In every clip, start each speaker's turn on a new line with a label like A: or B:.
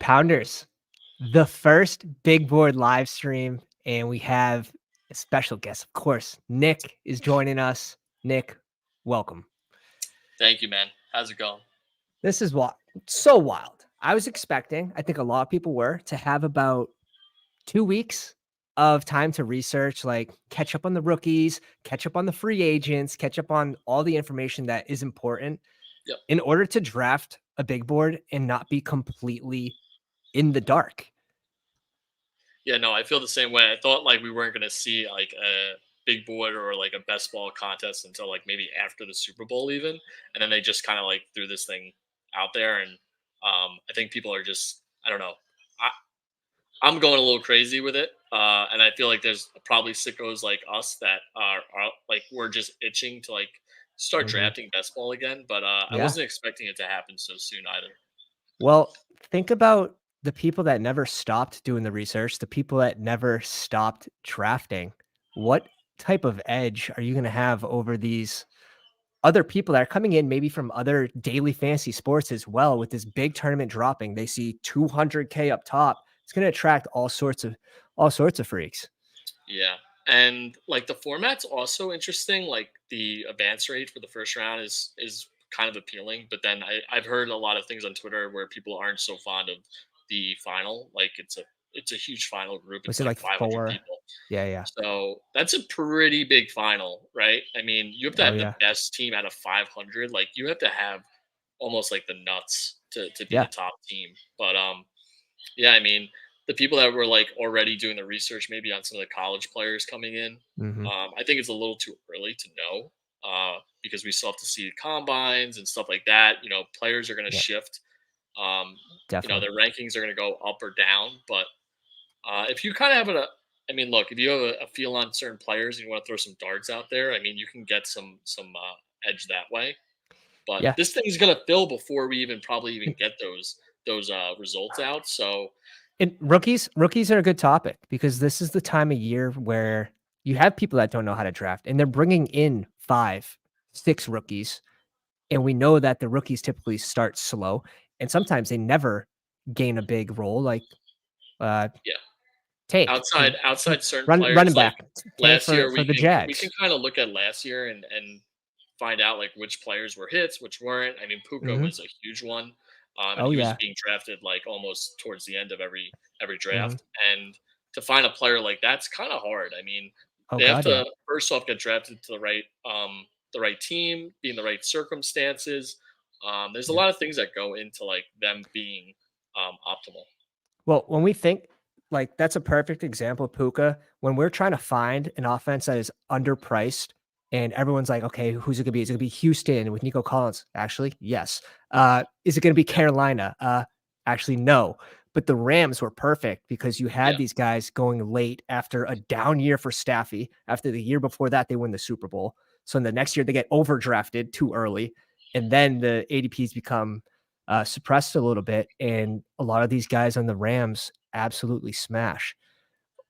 A: Pounders, the first big board live stream, and we have a special guest, of course. Nick is joining us. Nick, welcome.
B: Thank you, man. How's it going?
A: This is so wild. I was expecting, I think a lot of people were, to have about 2 weeks of time to research, like catch up on the rookies, catch up on the free agents, catch up on all the information that is important
B: Yep.
A: in order to draft a big board and not be completely in the dark.
B: Yeah, no, I feel the same way. I thought like we weren't gonna see like a big board or like a best ball contest until like maybe after the Super Bowl even, and then they just kind of like threw this thing out there, and I think people are just I don't know. I'm going a little crazy with it, and I feel like there's probably sickos like us that are like we're just itching to like start
A: Mhm.
B: drafting best ball again, but I
A: Yeah.
B: wasn't expecting it to happen so soon either.
A: Well, think about the people that never stopped doing the research, the people that never stopped drafting. What type of edge are you going to have over these other people that are coming in maybe from other daily fantasy sports as well with this big tournament dropping? They see 200K up top. It's going to attract all sorts of freaks.
B: Yeah. And like the format's also interesting. Like the advance rate for the first round is kind of appealing, but then I've heard a lot of things on Twitter where people aren't so fond of the final. Like it's a huge final group.
A: Was
B: It's
A: it
B: like
A: like
B: 500
A: 4?
B: people.
A: Yeah, yeah.
B: So that's a pretty big final, right? I mean, you have to
A: Oh
B: have the
A: yeah.
B: best team out of 500. Like you have to have almost like the nuts to be the
A: Yeah.
B: top team. But yeah, I mean, the people that were like already doing the research, maybe on some of the college players coming in,
A: Mhm.
B: I think it's a little too early to know because we still have to see combines and stuff like that. You know, players are going to
A: Yeah,
B: shift. Um,
A: definitely.
B: their rankings are going to go up or down. But if you kind of have I mean, look, if you have a feel on certain players and you want to throw some darts out there, I mean, you can get some edge that way. But
A: Yeah.
B: this thing's going to fill before we even probably even get those results out. So
A: And rookies are a good topic because this is the time of year where you have people that don't know how to draft and they're bringing in 5, 6 rookies. And we know that the rookies typically start slow and sometimes they never gain a big role like uh
B: yeah.
A: Tank,
B: Outside certain
A: running
B: players, like
A: back, Tank
B: last
A: for
B: year,
A: for the
B: we can
A: Jags.
B: kind of look at last year and find out like which players were hits, which weren't. I mean, Puka
A: Mhm.
B: was a huge one, and
A: Oh
B: he was
A: yeah.
B: being drafted like almost towards the end of every
A: Mhm.
B: draft. And to find a player like that's kind of hard. I mean,
A: Oh
B: they have
A: god, yeah.
B: to first off get drafted to the right team, be in the right circumstances. There's a
A: Yeah.
B: lot of things that go into like them being optimal.
A: Well, when we think like that's a perfect example of Puka. When we're trying to find an offense that is underpriced and everyone's like, okay, who's it gonna be? Is it gonna be Houston with Nico Collins? Actually, yes. Is it gonna be
B: Yeah,
A: Carolina? Actually, no. But the Rams were perfect because you had
B: yeah,
A: these guys going late after a down year for Staffy. After the year before that, they win the Super Bowl. So in the next year, they get overdrafted too early. And then the ADPs become suppressed a little bit. And a lot of these guys on the Rams absolutely smash.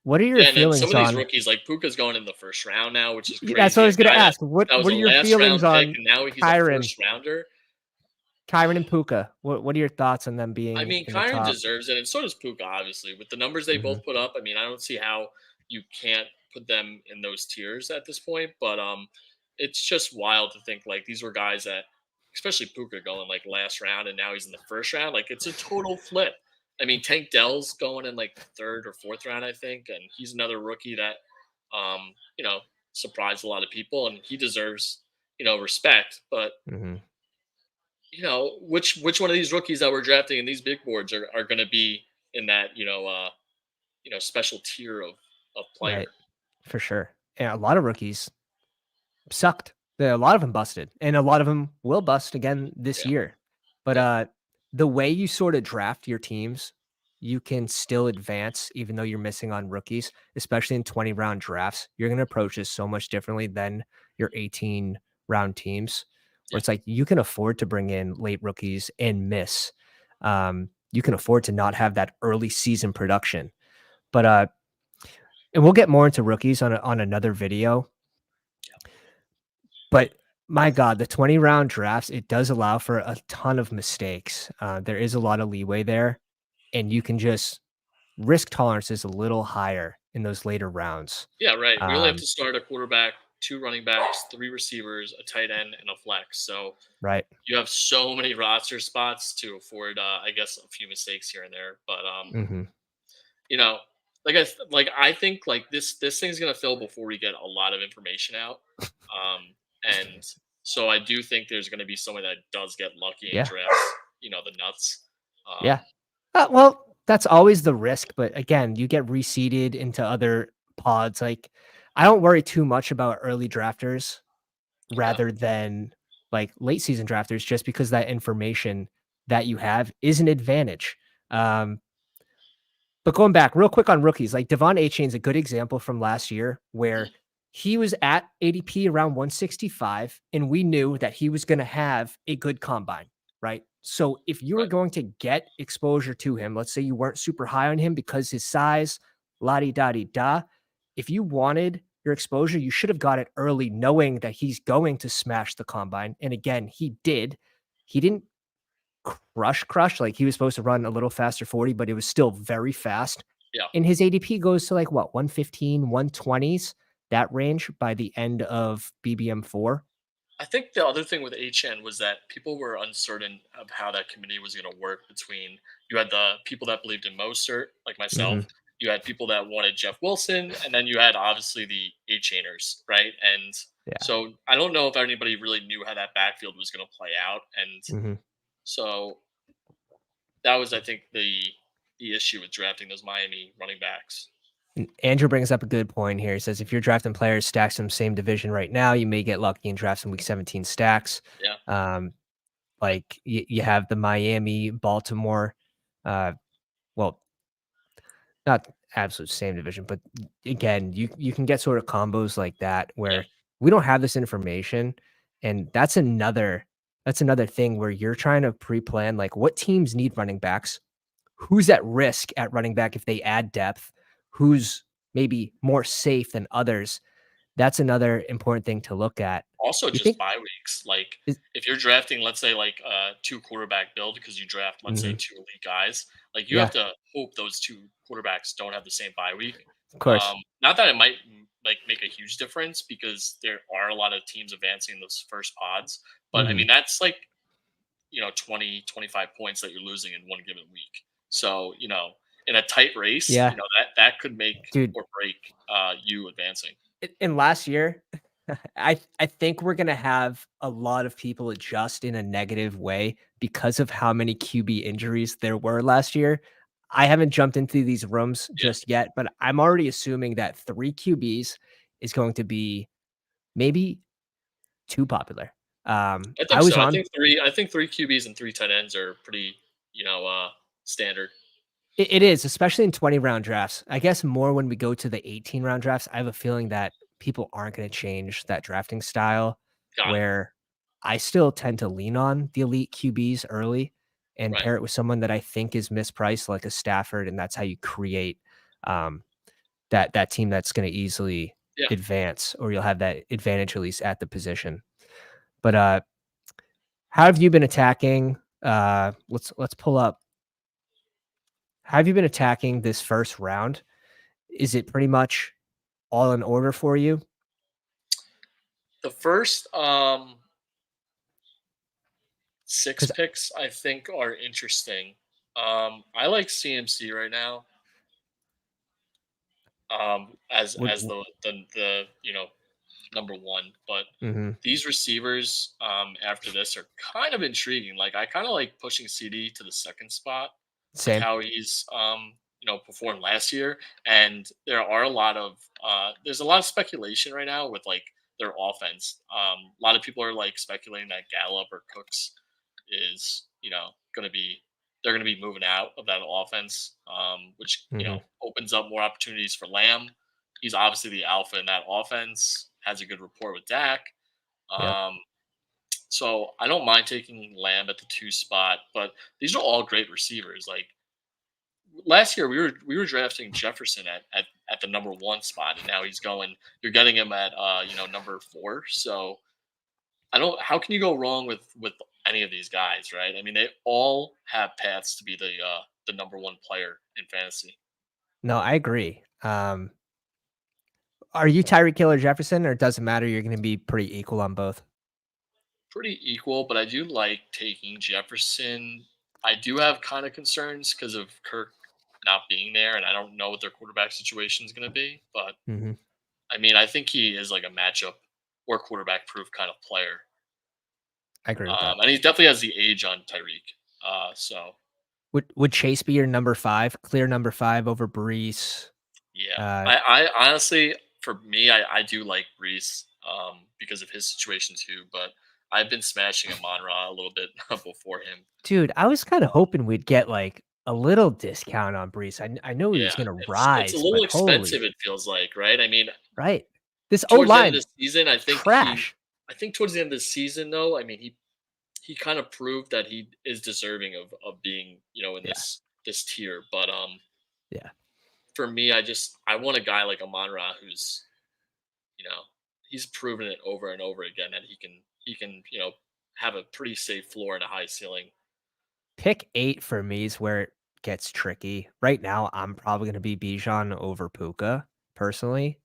A: What are your
B: yeah. And then some
A: feelings
B: of these
A: on
B: rookies, like Puka's going in the first round now, which is
A: that's what I
B: crazy. A
A: was gonna
B: guy
A: ask. What
B: that was
A: what
B: a
A: are your
B: last
A: feelings
B: round pick,
A: on
B: and now he's a
A: Kyron,
B: first rounder.
A: Kyron and Puka? What are your thoughts on them
B: I
A: being
B: mean,
A: in the
B: Kyron
A: top?
B: deserves it, and so does Puka. Obviously, with the numbers they
A: Mhm.
B: both put up, I mean, I don't see how you can't put them in those tiers at this point. But it's just wild to think like these were guys that, especially Puka, going like last round, and now he's in the first round. Like it's a total flip. I mean, Tank Dell's going in like the third or fourth round, I think, and he's another rookie that, um, you know, surprised a lot of people, and he deserves respect. But
A: Mhm.
B: which one of these rookies that we're drafting in these big boards are going to be in that special tier of player.
A: Right. For sure. And a lot of rookies sucked. A lot of them busted, and a lot of them will bust again this
B: Yeah,
A: year. But,
B: yeah,
A: the way you sorta draft your teams, you can still advance even though you're missing on rookies, especially in 20-round drafts. You're gonna approach this so much differently than your 18-round teams, where
B: yeah,
A: it's like you can afford to bring in late rookies and miss. You can afford to not have that early season production. But, and we'll get more into rookies on another video, but my god, the 20-round drafts, it does allow for a ton of mistakes. There is a lot of leeway there. and you can just risk tolerance is a little higher in those later rounds.
B: Yeah, right. We only have
A: Um,
B: to start a quarterback, two running backs, three receivers, a tight end, and a flex. So
A: right.
B: you have so many roster spots to afford, I guess, a few mistakes here and there. But
A: Mhm.
B: you know, I think like this thing's gonna fill before we get a lot of information out. And so I do think there's gonna be someone that does get lucky and
A: Yeah.
B: drafts, the nuts.
A: Yeah.
B: Um,
A: Well, that's always the risk, but again, you get reseeded into other pods. Like, I don't worry too much about early drafters
B: yeah,
A: rather than like late season drafters, just because that information that you have is an advantage. Um, But going back real quick on rookies, like Devon Achane's a good example from last year where
B: mhm,
A: he was at ADP around 165, and we knew that he was going to have a good combine, right? So if you were
B: right.
A: going to get exposure to him, let's say you weren't super high on him because his size, la di da di da. If you wanted your exposure, you should have got it early, knowing that he's going to smash the combine. And again, he did. He didn't crush, like, he was supposed to run a little faster 40, but it was still very fast.
B: Yeah.
A: And his ADP goes to, like, what, 115, 120s, that range by the end of BBM4?
B: I think the other thing with HN was that people were uncertain of how that committee was going to work between you had the people that believed in Mostert, like myself,
A: Mhm.
B: you had people that wanted Jeff Wilson, and then you had obviously the HNers, right? And
A: Yeah.
B: so I don't know if anybody really knew how that backfield was going to play out. And
A: Mhm.
B: so that was, I think, the issue with drafting those Miami running backs.
A: And Andrew brings up a good point here. He says, "If you're drafting players, stacks them same division right now, you may get lucky and draft some week 17 stacks."
B: Yeah.
A: Um, like, you have the Miami, Baltimore, uh, well, not absolute same division, but again, you can get sort of combos like that
B: Yeah.
A: where we don't have this information, and that's another thing where you're trying to pre-plan, like, what teams need running backs, who's at risk at running back if they add depth, who's maybe more safe than others. That's another important thing to look at.
B: Also,
A: You
B: just
A: think
B: bye weeks. Like,
A: is
B: if you're drafting, let's say, like two quarterback build because you draft, let's say,
A: Mhm.
B: two elite guys, like you have
A: Yeah,
B: to hope those two quarterbacks don't have the same bye week.
A: of course.
B: Not that it might like make a huge difference because there are a lot of teams advancing in those first pods, but I mean
A: Mhm.
B: that's like 20, 25 points that you're losing in one given week. So in a tight race,
A: Yeah,
B: that could make
A: dude.
B: or break you advancing.
A: In last year, I think we're gonna have a lot of people adjust in a negative way because of how many QB injuries there were last year. I haven't jumped into these rooms
B: Yeah.
A: just yet, but I'm already assuming that 3 QBs is going to be maybe too popular.
B: I
A: I
B: think
A: was
B: so.
A: on
B: I think three QBs and three tight ends are pretty, standard.
A: it is, especially in 20-round drafts. I guess more when we go to the 18-round drafts, I have a feeling that people aren't gonna change that drafting style
B: Got it.
A: where I still tend to lean on the elite QBs early and
B: Right.
A: pair it with someone that I think is mispriced like a Stafford, and that's how you create, um, that team that's gonna easily
B: Yeah.
A: advance, or you'll have that advantage at least at the position. But, how have you been attacking, let's pull up how have you been attacking this first round? Is it pretty much all in order for you?
B: The first six
A: Because
B: picks I think are interesting. I like CMC right now.
A: would
B: As the number one. But
A: mhm,
B: these receivers after this are kind of intriguing. Like I kind of like pushing CD to the second spot with
A: same.
B: how he's performed last year. And there's a lot of speculation right now with like their offense. A lot of people are like speculating that Gallup or Cooks is going to be they're going to be moving out of that offense, which
A: Mhm,
B: opens up more opportunities for Lamb. He's obviously the alpha in that offense. Has a good rapport with Dak.
A: yep,
B: Um, so I don't mind taking Lamb at the two spot, but these are all great receivers. Like last year, we were drafting Jefferson at the number one spot, and now he's going. You're getting him at number four. So I don't. How can you go wrong with any of these guys, right? I mean, they all have paths to be the the number one player in fantasy.
A: No, I agree. Are you Tyreek Hill or Jefferson, or does it matter? You're going to be pretty equal on both.
B: Pretty equal, but I do like taking Jefferson. I do have kind of concerns because of Kirk not being there, and I don't know what their quarterback situation is going to be. But
A: Hmm.
B: I mean, I think he is like a matchup or quarterback proof kind of player.
A: I agree with that.
B: And he definitely has the age on Tyreek. So
A: Would Chase be your number five, clear number five over Brees?
B: yeah,
A: Uh,
B: I honestly, for me, I do like Reese because of his situation too. But I've been smashing Amon Ra a little bit before him.
A: Dude, I was kind of hoping we'd get like a little discount on Brees. I know he
B: Yeah,
A: was going to
B: it's a
A: rise,
B: little
A: but holy,
B: expensive. It feels like, right? I mean,
A: right? This O
B: towards the end of
A: line
B: the season,
A: trash.
B: I think towards the end of the season, though, I mean, he kind of proved that he is deserving of being, in
A: Yeah,
B: this tier. But
A: yeah.
B: for me, I want a guy like Amon Ra who's, you know, he's proven it over and over again that he can have a pretty safe floor and a high ceiling.
A: Pick 8 for me is where it gets tricky. Right now, I'm probably going to be Bijan over Puka personally.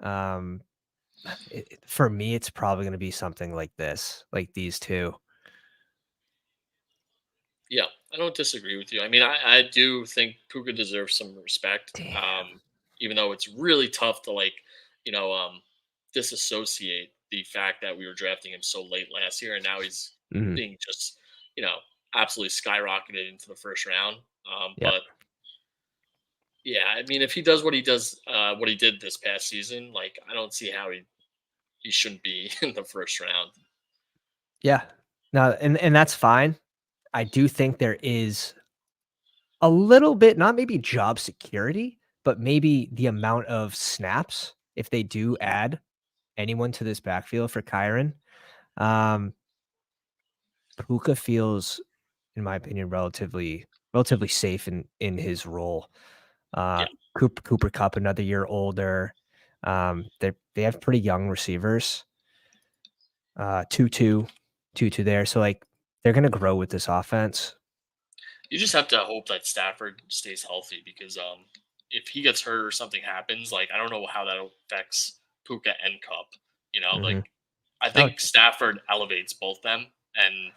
A: Um, for me, it's probably going to be something like this, like these two.
B: Yeah, I don't disagree with you. I mean, I do think Puka deserves some respect,
A: Damn.
B: even though it's really tough to you know, um, disassociate the fact that we were drafting him so late last year, and now he's
A: Mhm.
B: being just, you know, absolutely skyrocketed into the first round.
A: Yep.
B: But yeah, I mean, if he does what he does, what he did this past season, like I don't see how he shouldn't be in the first round.
A: Yeah. No, and that's fine. I do think there is a little bit, not maybe job security, but maybe the amount of snaps if they do add anyone to this backfield for Kyron. Um, Puka feels, in my opinion, relatively safe in his role. Uh,
B: Yeah,
A: Cooper Cup another year older. They have pretty young receivers. Tutu, Tutu there. So like they're gonna grow with this offense.
B: you just have to hope that Stafford stays healthy because if he gets hurt or something happens, like I don't know how that affects Puka and Cup. Like
A: Mhm.
B: I
A: Oh,
B: think Stafford elevates both them, and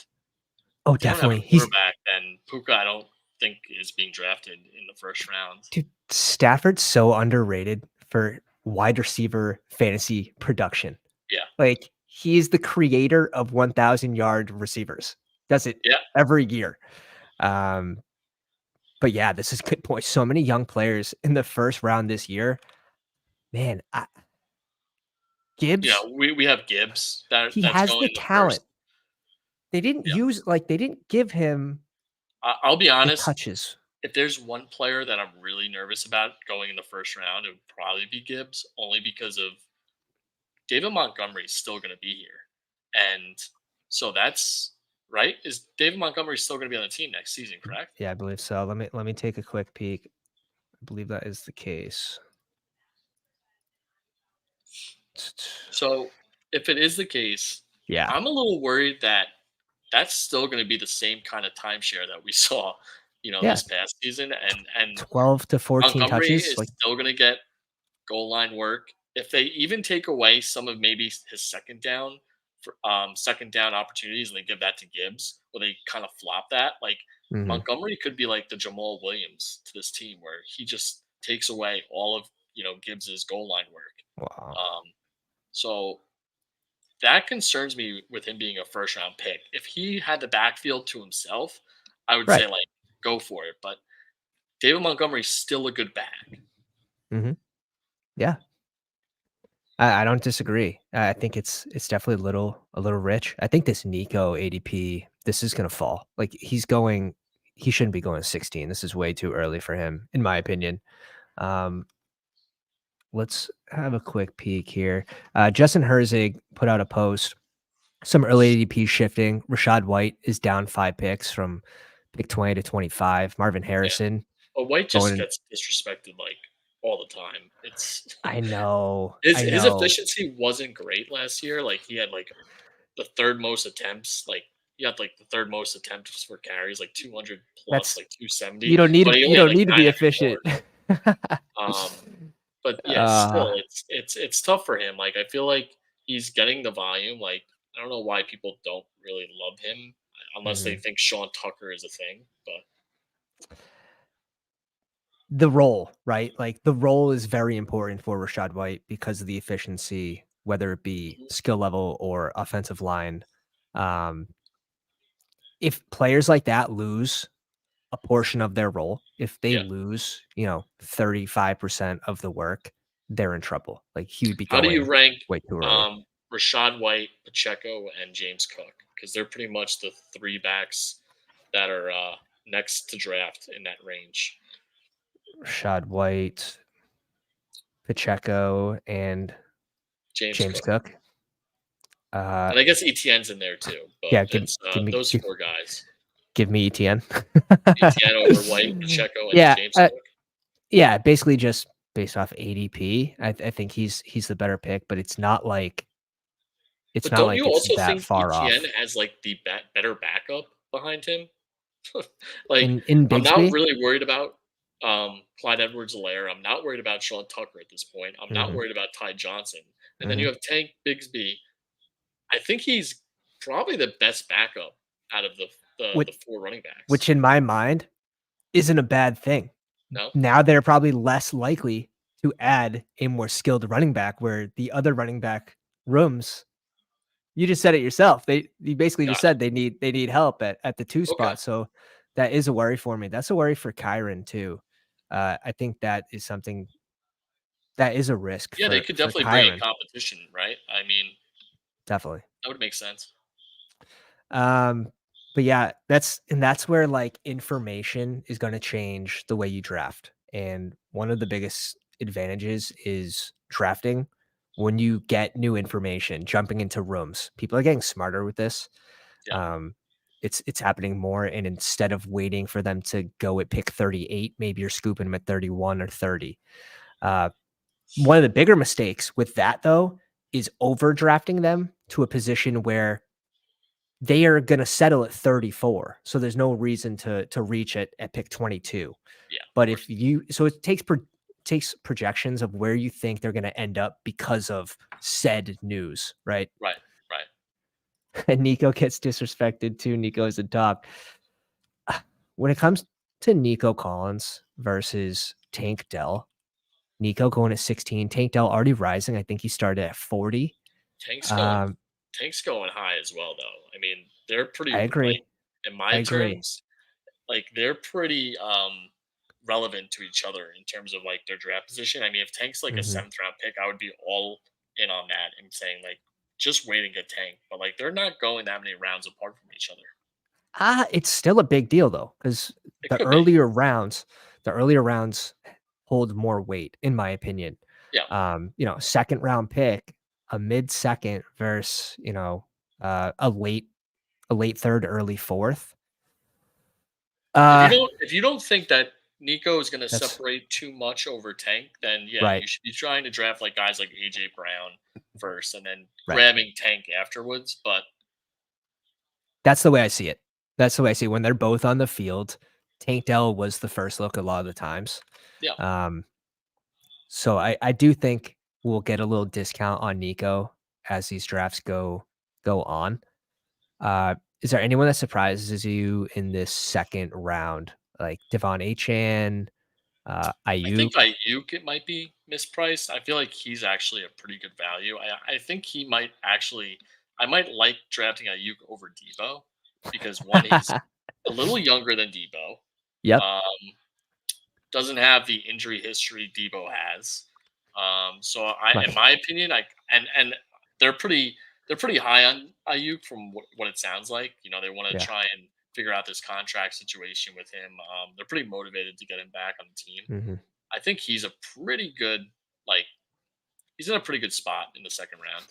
A: oh,
B: if they don't have
A: definitely.
B: a
A: He's
B: quarterback, then Puka I don't think is being drafted in the first round.
A: Dude, Stafford's so underrated for wide receiver fantasy production.
B: Yeah,
A: Like he's the creator of 1,000-yard receivers. Does it
B: yeah,
A: every year. Um, but yeah, this is good point. So many young players in the first round this year. Man,
B: yeah.
A: Gibbs,
B: We have Gibbs
A: he
B: that's
A: has
B: going
A: the
B: in the first.
A: talent. They didn't
B: Yeah,
A: use like they didn't give him
B: I'll be
A: the
B: honest.
A: touches.
B: If there's one player that I'm really nervous about going in the first round, it would probably be Gibbs, only because of David Montgomery is still going to be here, and so that's right. Is David Montgomery still going to be on the team next season? Correct.
A: Yeah, I believe so. Let me take a quick peek. I believe that is the case.
B: So if it is the case,
A: Yeah.
B: I'm a little worried that that's still going to be the same kind of timeshare that we saw,
A: Yeah.
B: this past season, and
A: 12 to 14
B: Montgomery
A: touches.
B: is
A: Like,
B: still going to get goal line work. If they even take away some of maybe his second down opportunities, and they give that to Gibbs, or they kind of flop that, like
A: mhm.
B: Montgomery could be like the Jamal Williams to this team, where he just takes away all of Gibbs's goal line work.
A: Wow.
B: So that concerns me with him being a first round pick. If he had the backfield to himself, I would say
A: Right.
B: like go for it. But David Montgomery's still a good back.
A: Mhm. Yeah. I don't disagree. I think it's definitely a little rich. I think this Nico ADP, this is gonna fall. Like he shouldn't be going 16. This is way too early for him, in my opinion. Um, let's have a quick peek here. Justin Herzig put out a post. Some early ADP shifting. Rashad White is down 5 picks from pick 20 to 25. Marvin
B: Yeah.
A: Harrison
B: But White
A: going
B: just
A: in.
B: gets disrespected like all the time. It's
A: I know. I
B: his
A: know.
B: efficiency wasn't great last year. Like he had like the third most attempts like he had like the third most attempts for carries, like 200 plus,
A: That's
B: like 270, but he
A: you
B: only had
A: don't
B: like
A: need to be
B: 9 extra
A: efficient.
B: yards. But yeah,
A: Uh,
B: still, it's tough for him. Like I feel like he's getting the volume. Like I don't know why people don't really love him unless they
A: mhm.
B: think Sean Tucker is a thing. But
A: The role, right? Like, the role is very important for Rashad White because of the efficiency, whether it be
B: mhm,
A: skill level or offensive line. Um, if players like that lose a portion of their role, if they
B: yeah,
A: lose, 35% of the work, they're in trouble. Like, he would be
B: how do you
A: going
B: rank
A: way too early.
B: um, Rashad White, Pacheco, and James Cook? Because they're pretty much the three backs that are next to draft in that range.
A: Rashad White, Pacheco, and
B: James
A: James
B: Cook,
A: Cook. Uh,
B: and I guess ETN's in there too. But
A: yeah,
B: it's
A: give me
B: those four guys:
A: give me ETN.
B: ETN over White, Pacheco, and
A: Yeah,
B: James Cook.
A: yeah, basically just based off ADP. I think he's the better pick, but it's
B: But
A: not
B: don't
A: like
B: you
A: it's
B: also
A: that
B: think
A: far
B: ETN
A: off.
B: has like the better backup behind him? Like,
A: In
B: I'm not
A: Bigsby?
B: really worried about Clyde Edwards-Helaire. I'm not worried about Sean Tucker at this point. I'm not
A: Mhm,
B: worried about Ty Johnson. And then you
A: mhm.
B: have Tank Bigsby. I think he's probably the best backup out of
A: Which
B: the four running
A: which
B: backs.
A: in my mind isn't a bad thing.
B: No?
A: Now they're probably less likely to add a more skilled running back where the other running back rooms. You just said it yourself. You basically just
B: Gotcha.
A: said they need help at the 2
B: Okay.
A: spot, so that is a worry for me. That's a worry for Kyron too. I think that is something that is a risk
B: Yeah, they
A: for
B: could definitely bring in
A: Kyron,
B: competition, right? I mean,
A: definitely.
B: that would make sense.
A: Um, but yeah, that's where, like, information is gonna change the way you draft, and one of the biggest advantages is drafting when you get new information, jumping into rooms. People are getting smarter with this.
B: Yeah.
A: Um, it's happening more, and instead of waiting for them to go at pick 38, maybe you're scooping them at 31 or 30. Uh, one of the bigger mistakes with that, though, is overdrafting them to a position where they are gonna settle at 34, so there's no reason to reach it at pick 22.
B: Yeah, of
A: But
B: course.
A: if you so it takes projections of where you think they're gonna end up because of said news, right?
B: Right. Right.
A: And Nico gets disrespected too. Nico is a dog. When it comes to Nico Collins versus Tank Dell, Nico going at 16, Tank Dell already rising. I think he started at 40.
B: Tank's going
A: Um,
B: Tank's going high as well, though. I mean, they're
A: I
B: pretty like
A: agree.
B: in
A: I
B: my
A: agree.
B: terms, like they're pretty relevant to each other in terms of like their draft position. I mean, if Tank's like a
A: Mhm.
B: seventh round pick, I would be all in on that and saying like just wait and get Tank. But like they're not going that many rounds apart from each other.
A: It's still a big deal though, because
B: It
A: the
B: could be.
A: the earlier rounds hold more weight, in my opinion.
B: Yeah.
A: Second round pick, a mid second versus, a late third, early fourth. Uh,
B: If you don't think that Nico is going to
A: that's
B: separate too much over Tank, then yeah,
A: right,
B: you should be trying to draft like guys like AJ Brown first, and then
A: right.
B: grabbing Tank afterwards. But
A: That's the way I see it. That's the way I see it. When they're both on the field, Tank Dell was the first look a lot of the times.
B: yeah,
A: Um, so I do think we'll get a little discount on Nico as these drafts go on. Is there anyone that surprises you in this second round? Like Devon Achan,
B: I think
A: Ayuk?
B: Ayuk it might be mispriced. I feel like he's actually a pretty good value. I think he might actually. I might like drafting Ayuk over Debo because one, he's a little younger than Debo.
A: Yep.
B: Um, doesn't have the injury history Debo has. So in
A: Right.
B: my opinion, and they're pretty high on Ayuk from what it sounds like. You know, they want to
A: Yeah.
B: try and figure out this contract situation with him. They're pretty motivated to get him back on the team.
A: Mhm.
B: I think he's a pretty good like he's in a pretty good spot in the second round.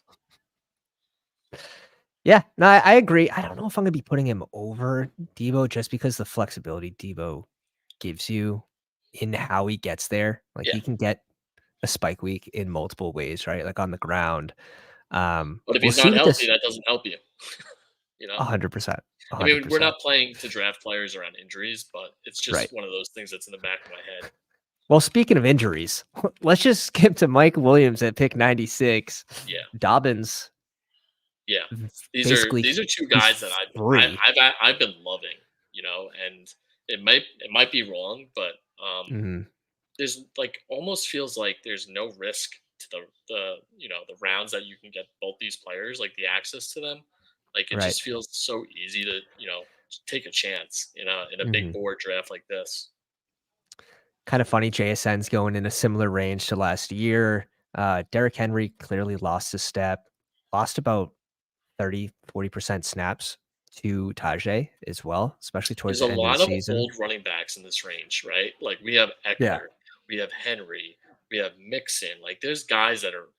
A: Yeah. No, I agree. I don't know if I'm gonna be putting him over Debo just because the flexibility Debo gives you in how he gets there. Like
B: Yeah,
A: he can get a spike week in multiple ways, right? Like on the ground.
B: but if
A: We'll
B: he's
A: see
B: not
A: with
B: healthy,
A: this.
B: that doesn't help you. You know,
A: 100%.
B: I mean, we're
A: 100%.
B: not playing to draft players around injuries, but it's
A: Right.
B: just one of those things that's in the back of my head.
A: Well, speaking of injuries, let's just skip to Mike Williams at pick 96.
B: Yeah,
A: Dobbins,
B: yeah.
A: basically,
B: These are two
A: he's
B: guys that
A: free.
B: I've been loving, you know, and it might be wrong, but
A: Mhm.
B: there's like almost feels like there's no risk to the rounds that you can get both these players, like the access to them. Like it
A: Right.
B: just feels so easy to take a chance in a big
A: Mhm.
B: board draft like this.
A: Kind of funny, JSN's going in a similar range to last year. Derrick Henry clearly lost a step, lost about 30-40% snaps to Tajay as well, especially towards
B: There's a
A: the end of the
B: lot of
A: season.
B: old running backs in this range, right? Like we have
A: Yeah.
B: Eckler, we have Henry, we have Mixon. Like there's guys that are,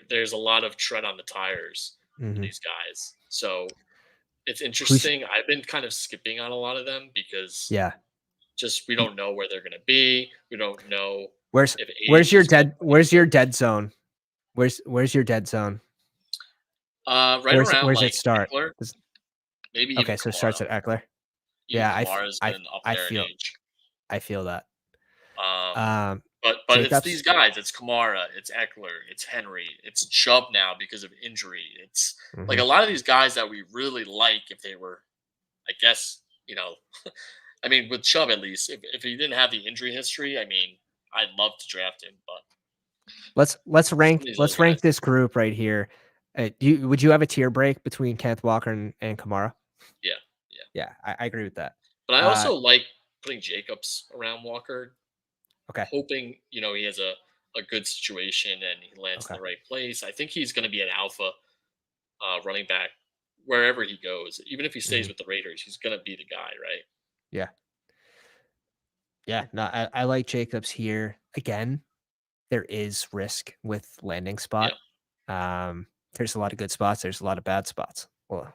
B: there's a lot of tread on the tires for
A: Mhm.
B: these guys. So it's
A: Who's
B: interesting. I've been kind of skipping on a lot of them because
A: yeah.
B: just we
A: Y
B: don't know where they're going to be. We don't know
A: Where's
B: if
A: where's
B: ADP
A: your
B: is going to
A: dead
B: play
A: where's
B: into
A: your
B: it.
A: dead zone? Where's your dead zone?
B: Right around
A: Where's it
B: like
A: start?
B: Eckler,
A: Is
B: maybe even
A: okay, so it
B: Kamara.
A: starts at Eckler.
B: Even
A: Yeah,
B: Kamara's been up
A: I
B: there in
A: feel
B: age.
A: I feel that.
B: Um,
A: Um,
B: but it's these
A: Jacobs?
B: guys. It's Kamara. It's Eckler. It's Henry. It's Chubb now because of injury. It's like
A: Mhm.
B: a lot of these guys that we really like. If they were, I guess, I mean, with Chubb at least, if he didn't have the injury history, I mean, I'd love to draft him. But some of these other
A: Let's rank
B: guys,
A: this group right here. Would you have a tier break between Kenneth Walker and Kamara?
B: yeah, yeah.
A: Yeah, I agree with that.
B: But I
A: Uh,
B: also like putting Jacobs around Walker,
A: okay,
B: hoping he has a good situation and he lands in
A: okay.
B: the right place. I think he's going to be an alpha running back wherever he goes. Even if he stays
A: Mhm.
B: with the Raiders, he's going to be the guy, right?
A: Yeah, yeah. No, I like Jacobs here. Again, there is risk with landing
B: Yeah.
A: spot. There's a lot of good spots. There's a lot of bad spots. Well,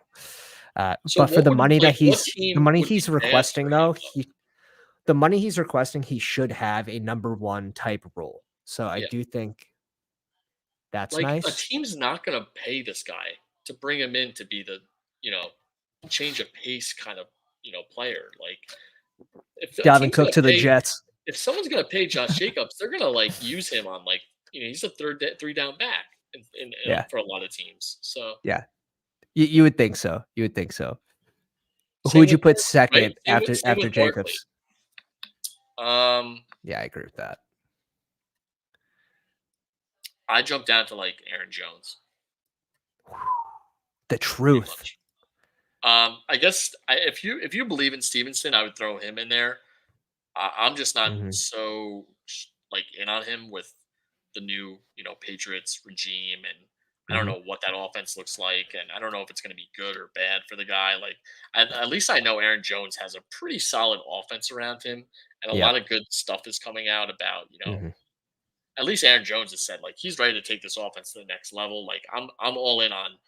B: So
A: but for
B: what
A: the
B: would
A: money that
B: what
A: the
B: team
A: money
B: would be
A: he's
B: bad for
A: requesting
B: him
A: though,
B: though?
A: the money he's requesting, he should have a number one type role. So I
B: Yeah.
A: do think that's
B: Like a
A: nice.
B: team's not going to pay this guy to bring him in to be the, you know, change of pace kind of, player. Like if a
A: Dalvin
B: team's
A: Cook
B: going to
A: to the
B: pay
A: Jets.
B: if someone's going to pay Josh Jacobs, they're going to like use him on like, he's a three down back
A: Yeah,
B: for a lot of teams. So
A: yeah. You would think so. You would think so. Who
B: same
A: would you
B: with
A: put
B: Barkley, right?
A: second
B: Same
A: after
B: with Barkley.
A: Jacobs?
B: Um,
A: Yeah, I agree with that.
B: I jumped down to like Aaron Jones,
A: The
B: pretty
A: truth.
B: much. I guess if you believe in Stevenson, I would throw him in there. I'm just not
A: Mhm,
B: so like in on him with the new Patriots regime, and I don't
A: mhm.
B: know what that offense looks like, and I don't know if it's going to be good or bad for the guy. Like at least I know Aaron Jones has a pretty solid offense around him, and a lot
A: Yep.
B: of good stuff is coming out about
A: Mhm.
B: at least Aaron Jones has said like he's ready to take this offense to the next level. Like I'm all in on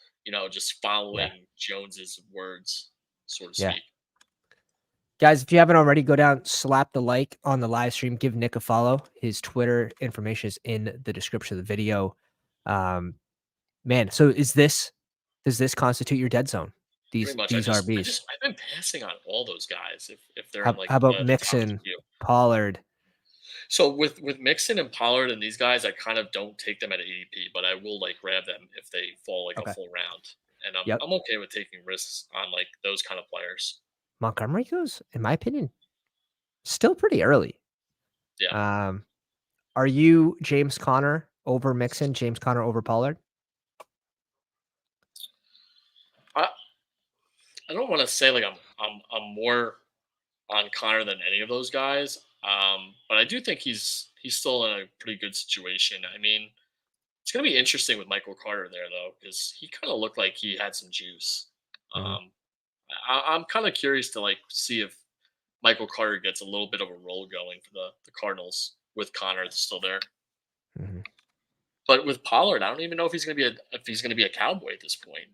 B: just
A: Yeah,
B: following Jones's words, so to
A: yeah.
B: speak.
A: Guys, if you haven't already, go down, slap the like on the live stream, give Nick a follow. His Twitter information is in the description of the video. Um, man, so does this constitute your dead zone?
B: Pretty much,
A: These RBs.
B: I've been passing on all those guys if they're in like
A: How about
B: the top
A: Mixon,
B: few.
A: Pollard?
B: So with Mixon and Pollard and these guys, I kind of don't take them at ADP, but I will like grab them if they fall like a
A: Okay.
B: full round, and I'm
A: Yep.
B: I'm okay with taking risks on like those kind of players.
A: Montgomery goes, in my opinion, still pretty early.
B: Yeah,
A: Um, are you James Conner over Mixon, James Conner over Pollard?
B: I I don't want to say like I'm more on Connor than any of those guys, but I do think he's still in a pretty good situation. I mean, it's going to be interesting with Michael Carter there though, because he kind of looked like he had some juice.
A: Mhm,
B: Um, I'm kind of curious to like see if Michael Carter gets a little bit of a roll going for the Cardinals with Connor still there.
A: mhm.
B: But with Pollard, I don't even know if he's gonna be a Cowboy at this point.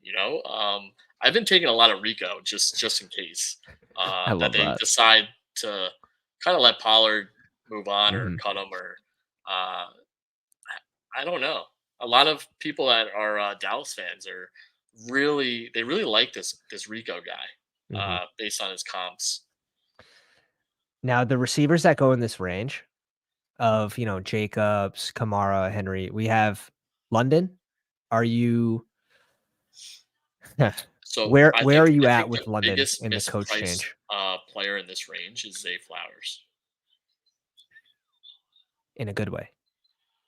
B: I've been taking a lot of Rico just in case
A: I
B: that
A: love
B: they
A: that.
B: decide to kind of let Pollard move on or
A: Mhm.
B: cut him or uh, I don't know. A lot of people that are Dallas fans are they really like this Rico guy,
A: Mhm.
B: based on his comps.
A: Now the receivers that go in this range of, Jacobs, Kamara, Henry, we have London. Are you
B: So
A: where are you
B: I
A: at
B: think the
A: with London
B: biggest
A: in the coach
B: mispriced
A: change
B: player in this range is Zay Flowers.
A: in a good way?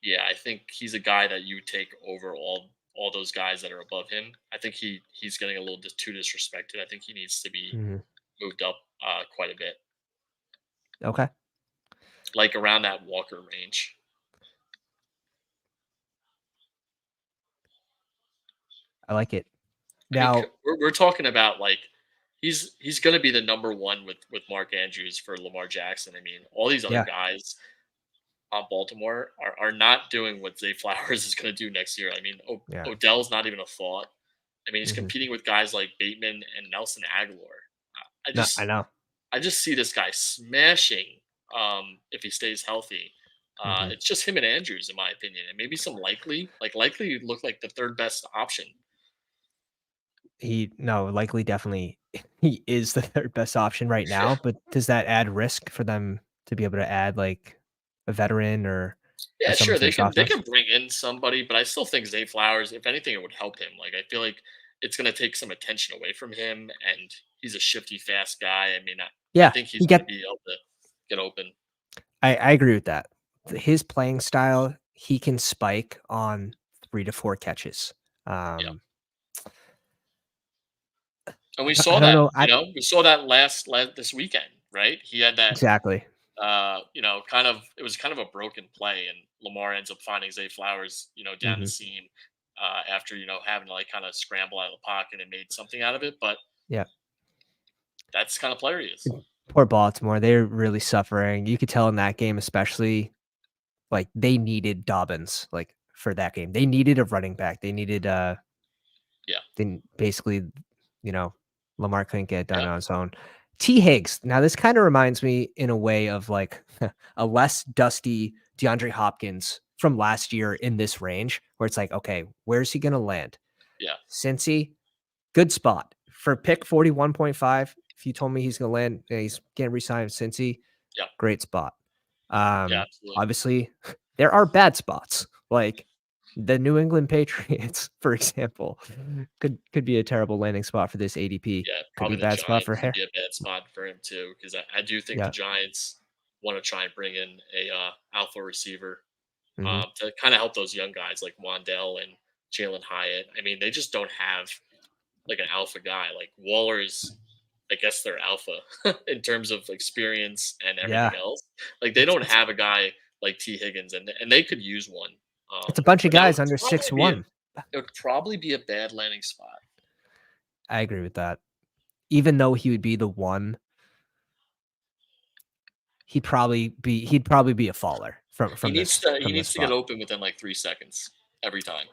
B: Yeah, I think he's a guy that you take over all those guys that are above him. I think he's getting a little too disrespected. I think he needs to be
A: Mhm.
B: moved up quite a bit,
A: Okay.
B: like around that Walker range.
A: I like it.
B: I mean,
A: Now
B: we're talking about like he's going to be the number one with Mark Andrews for Lamar Jackson. I mean, all these other
A: yeah.
B: guys on Baltimore are not doing what Zay Flowers is going to do next year. I mean,
A: Yeah.
B: Odell's not even a thought. I mean, he's
A: Mhm.
B: competing with guys like Bateman and Nelson Aguilar. I
A: No, I
B: just
A: know.
B: I just see this guy smashing if he stays healthy.
A: Mhm.
B: It's just him and Andrews, in my opinion, and maybe some likely look like the third best option.
A: He no, likely definitely he is the 3rd best option right now, but does that add risk for them to be able to add, like, a veteran or
B: Yeah,
A: someone
B: sure.
A: to this
B: They
A: offense?
B: can bring in somebody, but I still think Zay Flowers, if anything, it would help him. Like I feel like it's gonna take some attention away from him, and he's a shifty, fast guy. I mean, I
A: Yeah,
B: think
A: he
B: he's gonna
A: get
B: be able to get open.
A: I agree with that. His playing style, he can spike on 3 to 4 catches.
B: Yeah,
A: Um,
B: and we
A: I
B: saw
A: don't
B: that.
A: know, I
B: We saw that last this weekend, right? He had that.
A: exactly.
B: Kind of it was kind of a broken play, and Lamar ends up finding Zay Flowers, down the
A: Mhm.
B: seam after having to like kind of scramble out of the pocket and made something out of it. But
A: Yeah.
B: that's the kind of player he is.
A: Poor Baltimore, they're really suffering. You could tell in that game especially, like, they needed Dobbins, like, for that game. They needed a running back. They needed,
B: Yeah,
A: then basically, you know, Lamar couldn't get it done
B: yeah,
A: on his own. T. Higgs. Now, this kind of reminds me in a way of like a less dusty DeAndre Hopkins from last year in this range, where it's like, okay, where's he going to land?
B: yeah,
A: Cincy, good spot for pick 41.5. If you told me he's going to land, he's getting re-signed with Cincy,
B: yeah,
A: great spot.
B: yeah. Absolutely.
A: Obviously, there are bad spots, like the New England Patriots, for example, could be a terrible landing spot for this ADP.
B: Yeah,
A: Could be
B: probably
A: a
B: the
A: bad spot for
B: Giants would
A: hair.
B: be a bad spot for him too, because I do think the
A: Yeah.
B: Giants want to try and bring in a alpha receiver
A: Mhm.
B: to kind of help those young guys like Wandell and Jalen Hyatt. I mean, they just don't have like an alpha guy. Like Waller's, I guess they're alpha in terms of experience and everything
A: Yeah.
B: else. Like they
A: It's
B: don't
A: it's
B: have a guy like T Higgins, and they could use one.
A: it's a bunch of
B: But that
A: guys under 6'1".
B: would probably be a bad landing spot.
A: I agree with that. Even though he would be the one, he'd probably be a faller
B: He
A: from
B: needs
A: this
B: to
A: from this
B: get
A: spot.
B: open within like 3 seconds every time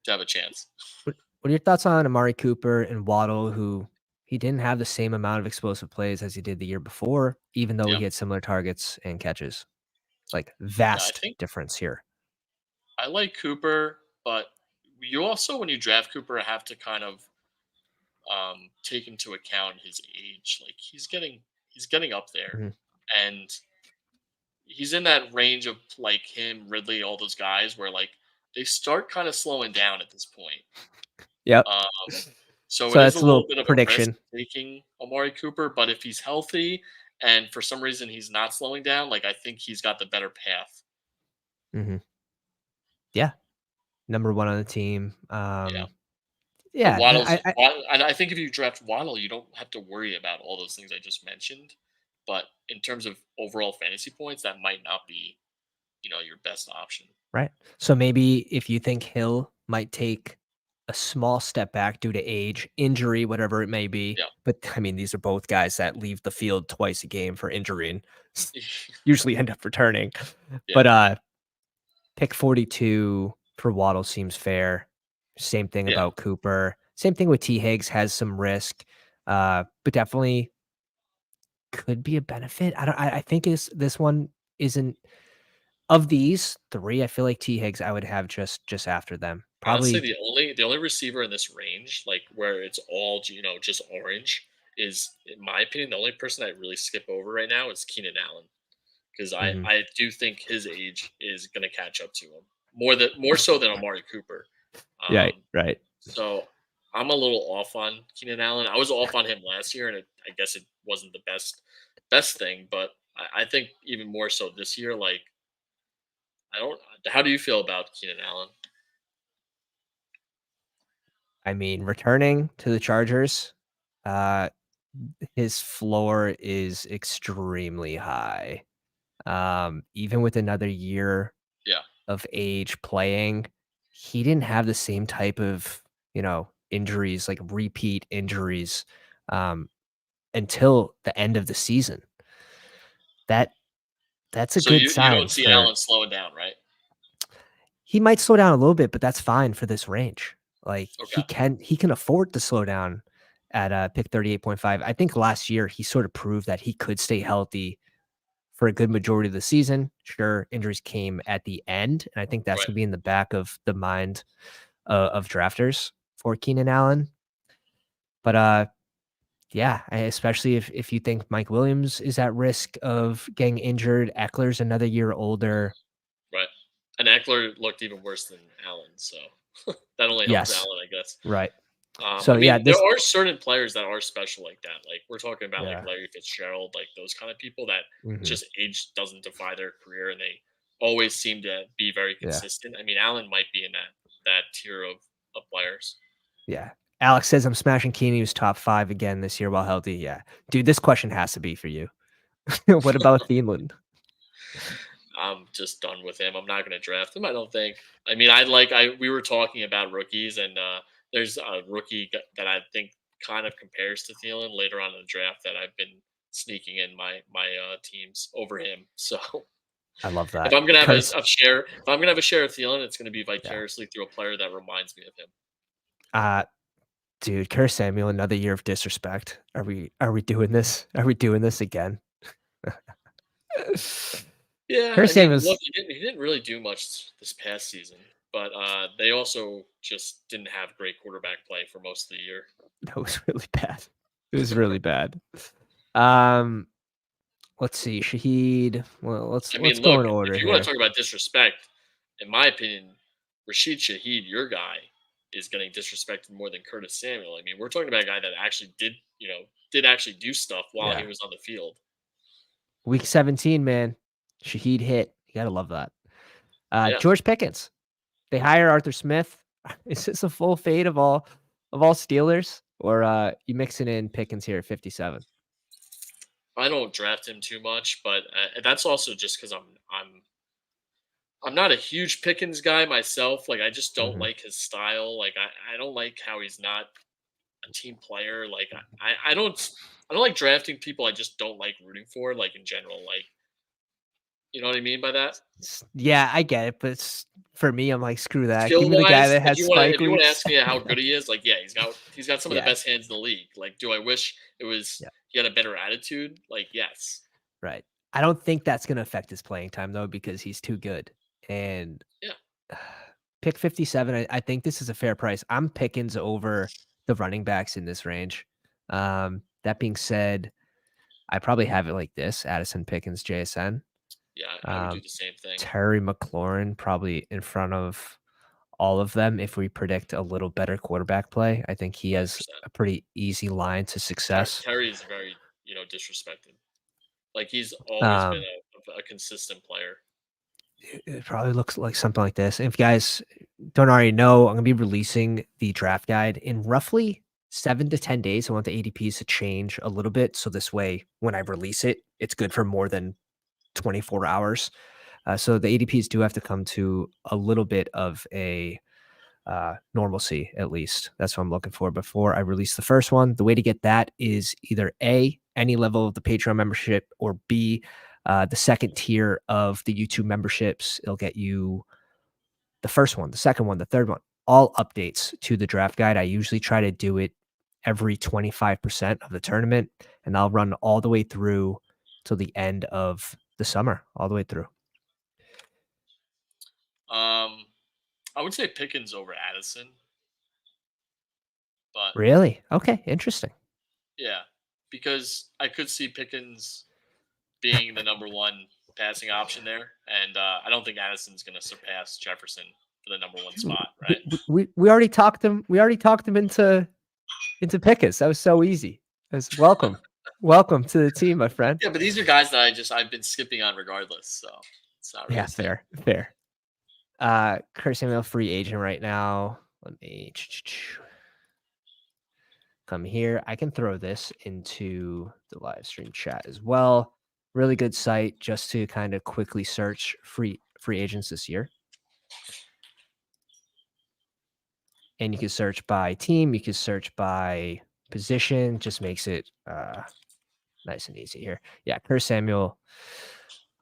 B: to have a chance.
A: What are your thoughts on Amari Cooper and Waddle, who he didn't have the same amount of explosive plays as he did the year before, even though
B: Yeah,
A: he had similar targets and catches? Like,
B: yeah. I
A: vast
B: think
A: difference here.
B: I like Cooper, but you also, when you draft Cooper, have to kind of take into account his age. Like he's getting up there,
A: Mhm.
B: and he's in that range of like him, Ridley, all those guys where like they start kind of slowing down at this point.
A: Yep.
B: So
A: So
B: it is a
A: that's a
B: little
A: little
B: bit of a risk
A: prediction.
B: taking Amari Cooper, but if he's healthy and for some reason he's not slowing down, like I think he's got the better path.
A: Mhm. Yeah. Number 1 on the team.
B: Yeah. And
A: Yeah,
B: And I think if you draft Waddle, you don't have to worry about all those things I just mentioned. But in terms of overall fantasy points, that might not be, your best option.
A: right. So maybe if you think Hill might take a small step back due to age, injury, whatever it may be,
B: Yeah.
A: but I mean, these are both guys that leave the field twice a game for injury and usually end up returning.
B: Yeah.
A: But pick 42 for Waddle seems fair. Same thing
B: Yeah.
A: about Cooper. Same thing with T. Higgs has some risk, but definitely could be a benefit. I think this one isn't of these 3, I feel like T. Higgs I would have just after them.
B: Honestly,
A: Probably.
B: the only receiver in this range, like where it's all just orange, is in my opinion the only person I really skip over right now is Keenan Allen because I
A: Mhm.
B: I do think his age is going to catch up to him more so than Amari Cooper.
A: Right,
B: Um,
A: right.
B: so I'm a little off on Keenan Allen. I was off on him last year, and I guess it wasn't the best thing, but I think even more so this year. Like I don't. How do you feel about Keenan Allen?
A: I mean, returning to the Chargers, uh, his floor is extremely high. Even with another year
B: Yeah.
A: of age playing, he didn't have the same type of, injuries, like repeat injuries, um, until the end of the season. That that's a
B: So
A: good
B: you
A: sign
B: don't see
A: for.
B: Allen slowing down, right?
A: He might slow down a little bit, but that's fine for this range. Like,
B: Okay.
A: he can afford to slow down at, pick 38.5. I think last year he sort of proved that he could stay healthy for a good majority of the season. Sure, injuries came at the end, and I think that's
B: Right.
A: gonna be in the back of the mind, of drafters for Keenan Allen. But, yeah, especially if you think Mike Williams is at risk of getting injured, Eckler's another year older.
B: Right. And Eckler looked even worse than Allen, so that only helps
A: Yes,
B: Allen, I guess.
A: right.
B: I
A: So, yeah,
B: mean, there
A: this.
B: are certain players that are special like that. Like we're talking about like
A: Yeah.
B: Larry Fitzgerald, like those kind of people that
A: Mhm.
B: just age doesn't defy their career and they always seem to be very
A: Yeah.
B: consistent. I mean, Allen might be in that tier of players.
A: Yeah. Alex says I'm smashing Keeney, who's top 5 again this year while healthy. Yeah. Dude, this question has to be for you. What about Thielen?
B: I'm just done with him. I'm not going to draft him. I don't think. I mean, I we were talking about rookies, and there's a rookie that I think kind of compares to Thielen later on in the draft that I've been sneaking in my teams over him. So
A: I love
B: if
A: that.
B: I'm gonna have
A: Curtis.
B: if I'm gonna have a share of Thielen, it's gonna be
A: Yeah.
B: vicariously through a player that reminds me of him.
A: Uh, dude, Curtis Samuel, another year of disrespect. Are we doing this? Are we doing this again?
B: Yeah, I
A: Curtis
B: mean, look,
A: Samuel's
B: he didn't really do much this past season, but they also just didn't have great quarterback play for most of the year.
A: that was really bad. It was really bad. Um, let's see, Shaheed. Well, let's
B: I
A: let's
B: mean,
A: go
B: look,
A: in order
B: if you want to
A: here.
B: talk about disrespect, in my opinion, Rashid Shaheed, your guy, is getting disrespected more than Curtis Samuel. I mean, we're talking about a guy that actually did actually do stuff while he
A: Yeah.
B: was on the field.
A: Week 17, man. Shaheed hit. You gotta love that.
B: Yeah,
A: George Pickens. They hire Arthur Smith. Is this a full fade of all Steelers? Or you mixing in Pickens here at 57?
B: I don't draft him too much, but that's also just because I'm not a huge Pickens guy myself. Like, I just don't
A: Mhm.
B: like his style. Like, I don't like how he's not a team player. Like, I don't like drafting people I just don't like rooting for. Like in general, like you know what I mean by that.
A: Yeah, I get it, but for me, I'm like, screw that. Give
B: Skill
A: me the guy
B: wise,
A: that has spike
B: if you wanna
A: weeks.
B: ask me how good he is, like, yeah, he's got some of the
A: Yeah,
B: best hands in the league. Like, do I wish
A: yeah,
B: he had a better attitude? Like, yes.
A: right. I don't think that's gonna affect his playing time though, because he's too good. And
B: Yeah.
A: pick 57. I think this is a fair price. I'm Pickens over the running backs in this range. That being said, I probably have it like this: Addison Pickens, JSN.
B: Yeah, I would do
A: Um,
B: the same thing.
A: Terry McLaurin probably in front of all of them if we predict a little better quarterback play. I think he has
B: 100%.
A: a pretty easy line to success.
B: Terry is very, disrespected. Like, he's always been
A: Um,
B: a consistent player.
A: it probably looks like something like this. If you guys don't already know, I'm gonna be releasing the draft guide in roughly 7 to 10 days. I want the ADPs to change a little bit, so this way, when I release it, it's good for more than 24 hours. So the ADPs do have to come to a little bit of a normalcy, at least. That's what I'm looking for before I release the first one. The way to get that is either A, any level of the Patreon membership, or B, the second tier of the YouTube memberships. It'll get you the first one, the second one, the third one, all updates to the draft guide. I usually try to do it every 25% of the tournament, and I'll run all the way through till the end of the summer, all the way through.
B: Um, I would say Pickens over Addison, but
A: Really? Okay, interesting.
B: yeah, because I could see Pickens being the number one passing option there, and I don't think Addison's going to surpass Jefferson for the number one spot, right?
A: We already talked him. We already talked him into Pickens. That was so easy. That's welcome. Welcome to the team, my friend.
B: Yeah, but these are guys that I've been skipping on regardless, so it's not really
A: Yeah,
B: scary.
A: fair, fair. Kurt Samuel, free agent right now. Let me come here. I can throw this into the live stream chat as well. Really good site just to kind of quickly search free agents this year. And you can search by team, you can search by position, just makes it nice and easy here. Yeah, Kurt Samuel,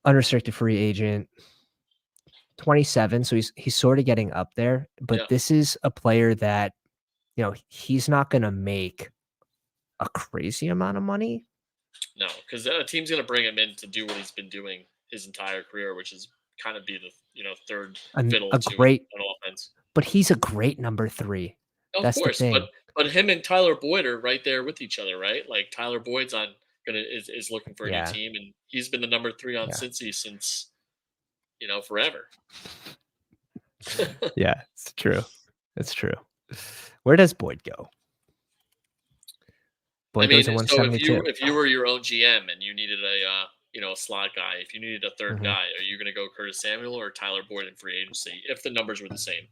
A: unrestricted free agent, 27. So he's sort of getting up there, but
B: Yeah,
A: this is a player that, he's not going to make a crazy amount of money.
B: no, because a team's going to bring him in to do what he's been doing his entire career, which is kind of be the third fiddle
A: A
B: to
A: great,
B: an offense.
A: but he's a great number 3.
B: Of
A: That's the
B: course, but
A: thing.
B: him and Tyler Boyd are right there with each other, right? Like Tyler Boyd's on gonna is looking for a new
A: Yeah.
B: team, and he's been the number 3 on
A: Yeah.
B: Cincy since forever.
A: Yeah, it's true. It's true. Where does Boyd go?
B: I
A: Boyd goes
B: mean,
A: to
B: so if you
A: 172.
B: if you were your own GM and you needed a slot guy, if you needed a third
A: Mhm.
B: guy, are you gonna go Curtis Samuel or Tyler Boyd in free agency if the numbers were the same?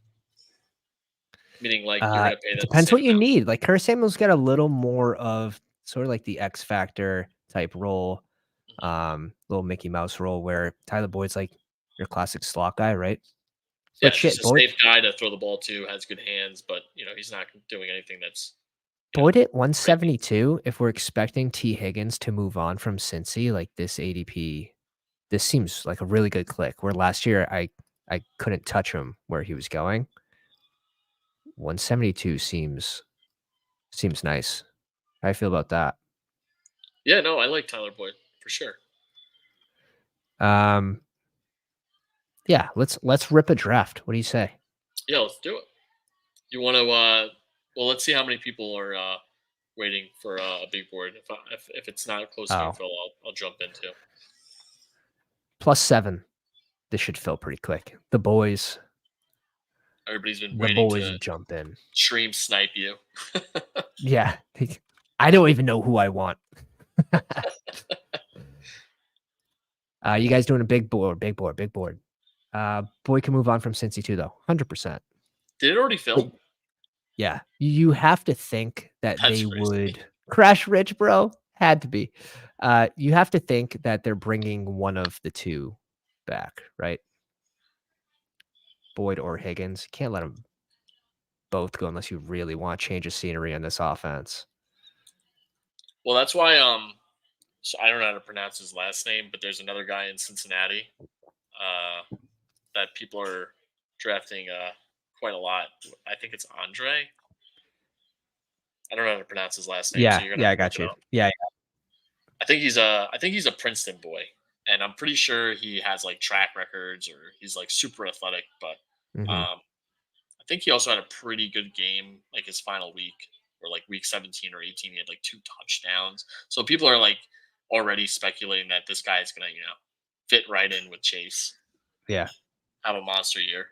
B: Meaning, like you're gonna pay
A: It
B: them the
A: depends
B: same
A: what you
B: amount.
A: need. Like Curtis Samuel's got a little more of sort of like the X Factor type role,
B: Mhm.
A: little Mickey Mouse role where Tyler Boyd's like your classic slot guy, right? But
B: Yeah, just
A: shit,
B: a safe guy to throw the ball to, has good hands, but he's not doing anything that's you know
A: Boyd at
B: crazy.
A: 172, if we're expecting T. Higgins to move on from Cincy, like this ADP, this seems like a really good click. Where last year I couldn't touch him where he was going. 172 seems nice. How I feel about that?
B: Yeah, no, I like Tyler Boyd for sure.
A: Um, yeah, let's rip a draft. What do you say?
B: Yeah, let's do it. You want to? Well, let's see how many people are waiting for a big board. If it's not close to being
A: Oh,
B: full, I'll jump into.
A: +7. This should fill pretty quick.
B: Everybody's been
A: The
B: waiting
A: boys
B: to
A: jump in.
B: stream snipe you.
A: Yeah, I don't even know who I want. You guys doing a big board, big board, big board. Boy can move on from Cincy too, though. 100%.
B: Did it already
A: But
B: fill?
A: yeah, you have to think that
B: That's
A: they
B: crazy.
A: would crash rich, bro. Had to be. You have to think that they're bringing one of the two back, right? Boyd or Higgins. Can't let them both go unless you really want change of scenery on this offense.
B: Well, that's why so I don't know how to pronounce his last name, but there's another guy in Cincinnati uh, that people are drafting quite a lot. I think it's Andre. I don't know how to pronounce his last name, so
A: Yeah,
B: you're gonna
A: yeah,
B: have
A: I
B: to look
A: got
B: it
A: you.
B: up.
A: Yeah,
B: I think he's a Princeton boy, and I'm pretty sure he has like track records or he's like super athletic. But
A: yeah. Mhm.
B: I think he also had a pretty good game, like his final week or like week 17 or 18. He had like 2 touchdowns. So people are like already speculating that this guy is gonna fit right in with Chase,
A: Yeah.
B: have a monster year.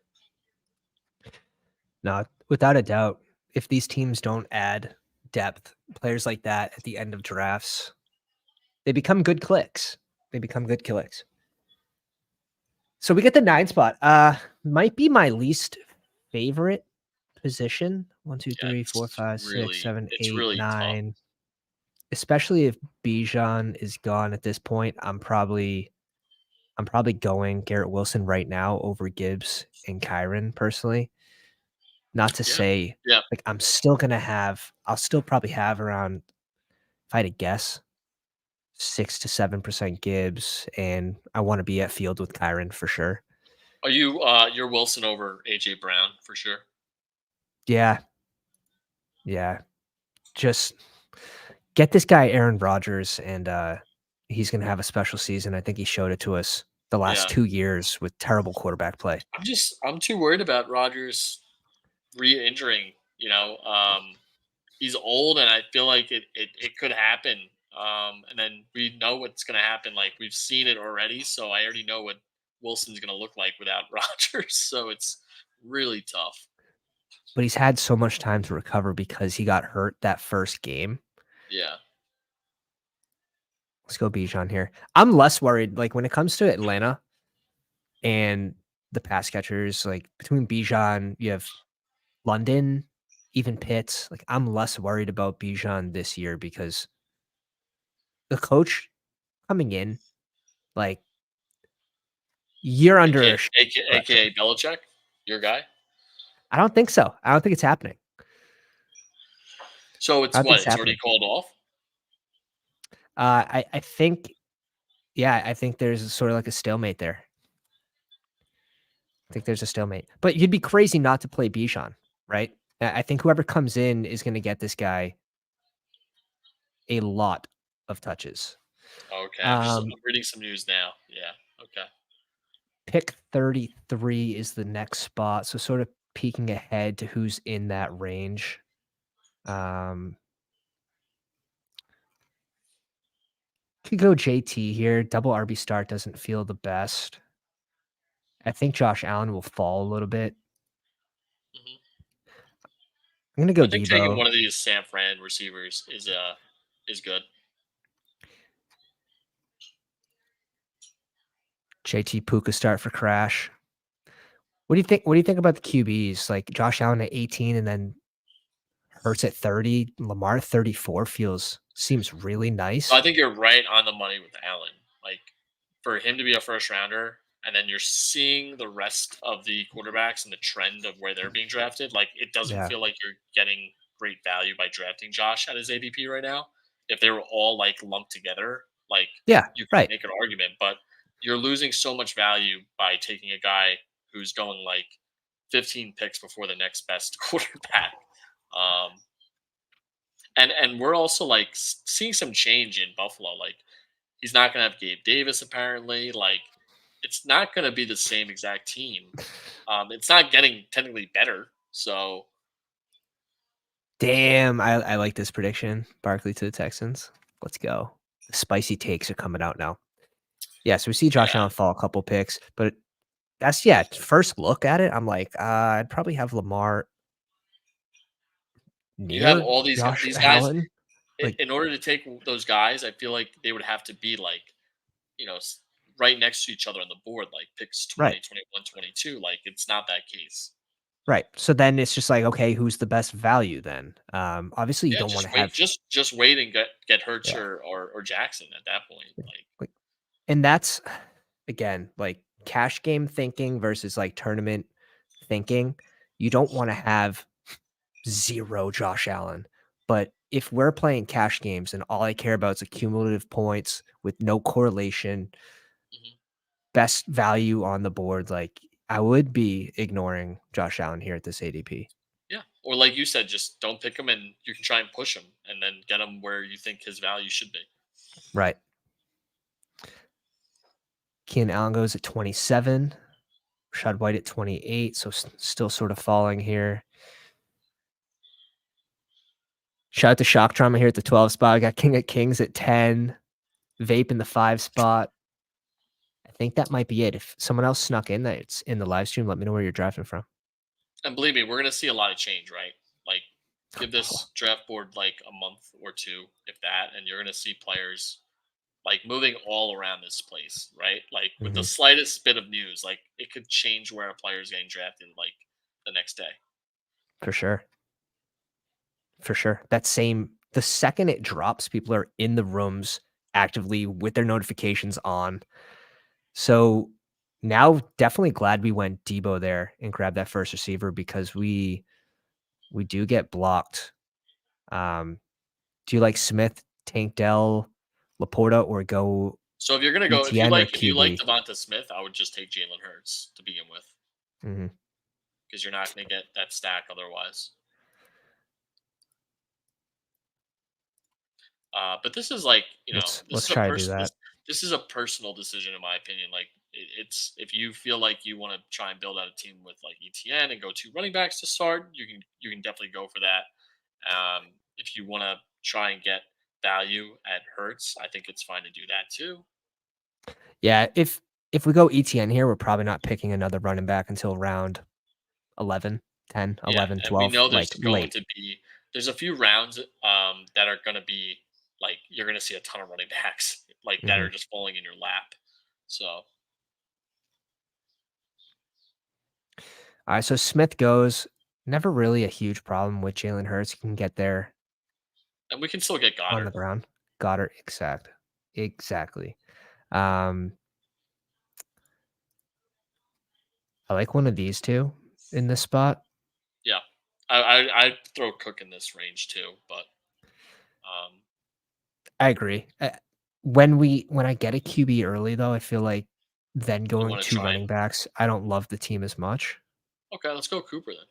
A: No, without a doubt, if these teams don't add depth, players like that at the end of drafts, they become good clicks. They become good clicks. So we get the 9 spot. Might be my least favorite position. One, two,
B: Yeah,
A: three, four, five, six, seven,
B: it's
A: eight,
B: really tough.
A: 9. Especially if Bijan is gone at this point, I'm probably going Garrett Wilson right now over Gibbs and Kyron personally. Not to
B: Yeah,
A: say
B: yeah.
A: like I'll still probably have around, if I had to guess, 6 to 7% Gibbs, and I want to be at field with Kyron for sure.
B: Are you you're Wilson over AJ Brown for sure?
A: Yeah, yeah. Just get this guy Aaron Rodgers, and he's gonna have a special season. I think he showed it to us the last
B: Yeah.
A: 2 years with terrible quarterback play.
B: I'm too worried about Rodgers re-injuring. He's old, and I feel like it could happen. And then we know what's going to happen. Like we've seen it already, so I already know what Wilson's going to look like without Rodgers. So it's really tough.
A: But he's had so much time to recover because he got hurt that first game.
B: Yeah.
A: Let's go Bijan here. I'm less worried, like, when it comes to Atlanta and the pass catchers, like, between Bijan, you have London, even Pitts, like, I'm less worried about Bijan this year because the coach coming in, like, you're under
B: AKA,
A: a
B: AKA,
A: pressure.
B: AKA Belichick, your guy.
A: I don't think so. I don't think it's happening.
B: So
A: I
B: it's
A: don't think
B: what?
A: it's
B: It's already
A: happening.
B: called off.
A: I think yeah, I think there's sort of like a stalemate there. I think there's a stalemate. But you'd be crazy not to play Bijan, right? I think whoever comes in is gonna get this guy a lot of touches.
B: Okay,
A: Um,
B: I'm reading some news now. Yeah. Okay.
A: Pick 33 is the next spot, so sort of peeking ahead to who's in that range. Um, could go JT here. Double RB start doesn't feel the best. I think Josh Allen will fall a little bit.
B: hmm
A: I'm gonna go
B: I think taking
A: Debo.
B: one of these San Fran receivers is good.
A: JT Puka start for Crash. What do you think about the QBs? Like Josh Allen at 18 and then Hurts at 30, Lamar at 34 seems really
B: So I
A: nice.
B: think you're right on the money with Allen. Like for him to be a first rounder, and then you're seeing the rest of the quarterbacks and the trend of where they're being drafted. Like it doesn't
A: Yeah.
B: feel like you're getting great value by drafting Josh at his ADP right now. If they were all like lumped together, like
A: Yeah,
B: you could
A: right.
B: make an argument, but you're losing so much value by taking a guy who's going like 15 picks before the next best quarterback. Um, and we're also like seeing some change in Buffalo. Like he's not going to have Gabe Davis apparently. Like it's not going to be the same exact team. It's not getting technically better. So
A: Damn, I like this prediction. Barkley to the Texans. Let's go. The spicy takes are coming out now. Yeah, so we see Josh
B: yeah,
A: Allen fall a couple picks, but that's yeah, first look at it, I'm like, I'd probably have Lamar
B: you have
A: near
B: all these
A: Josh
B: these guys.
A: Allen. Like,
B: In order to take those guys, I feel like they would have to be like you know s- right next to each other on the board, like picks
A: right,
B: 20, 21, 22. Like it's not that case.
A: right. So then it's just like, okay, who's the best value then? Obviously you
B: Yeah,
A: don't want
B: just
A: to
B: wait,
A: have
B: just wait and get Hurts
A: yeah.
B: or Jackson at that point. Like
A: Like, and that's again, like cash game thinking versus like tournament thinking. You don't want to have 0 Josh Allen. But if we're playing cash games and all I care about is accumulative points with no correlation,
B: mhm.
A: best value on the board, like I would be ignoring Josh Allen here at this ADP.
B: Yeah, or like you said, just don't pick him, and you can try and push him, and then get him where you think his value should be.
A: Right. Keenan Allen goes at 27. Rashad White at 28. So still sort of falling here. Shout out to Shock Trauma here at the 12 spot. I got King of Kings at 10. Vape in the 5 spot. I think that might be it. If someone else snuck in that it's in the live stream, let me know where you're drafting from.
B: And believe me, we're gonna see a lot of change, right? Like, give this draft board like a month or two, if that, and you're gonna see players like moving all around this place, right? Like with the
A: Mhm.
B: slightest bit of news, like it could change where a player is getting drafted, like the next day.
A: For sure. For sure. That same the second it drops, people are in the rooms actively with their notifications on. So now definitely glad we went Debo there and grabbed that first receiver because we do get blocked. Um, do you like Smith, Tank Dell, Laporta, or go
B: So if you're gonna go,
A: ETN or
B: if you like
A: QB?
B: Devonta Smith, I would just take Jalen Hurts to begin with
A: Mhm.
B: because you're not gonna get that stack otherwise. But this is like
A: Let's
B: this
A: let's
B: is a
A: try to do
B: personal
A: that.
B: this is a personal decision in my opinion. Like It's if you feel like you want to try and build out a team with like ETN and go two running backs to start, you can definitely go for that. If you want to try and get value at Hertz, I think it's fine to do that too.
A: Yeah, if we go ETN here, we're probably not picking another running back until round 11, 10,
B: Yeah,
A: 11,
B: and we
A: 12,
B: know
A: like
B: there's going
A: late.
B: to be there's a few rounds that are going to be like you're going to see a ton of running backs like that
A: Mhm.
B: are just falling in your lap. So
A: Alright, so Smith goes. Never really a huge problem with Jalen Hurts. He can get there
B: and we can still get
A: on the
B: Goddard.
A: ground. Goddard, exactly. Um, I like one of these 2 in this spot.
B: Yeah, I'd throw Cook in this range too, but um,
A: I agree. When I get a QB early, though, I feel like then
B: you
A: going
B: want to
A: 2
B: try
A: running
B: and
A: backs, I don't love the team as much.
B: okay, let's go Cooper then.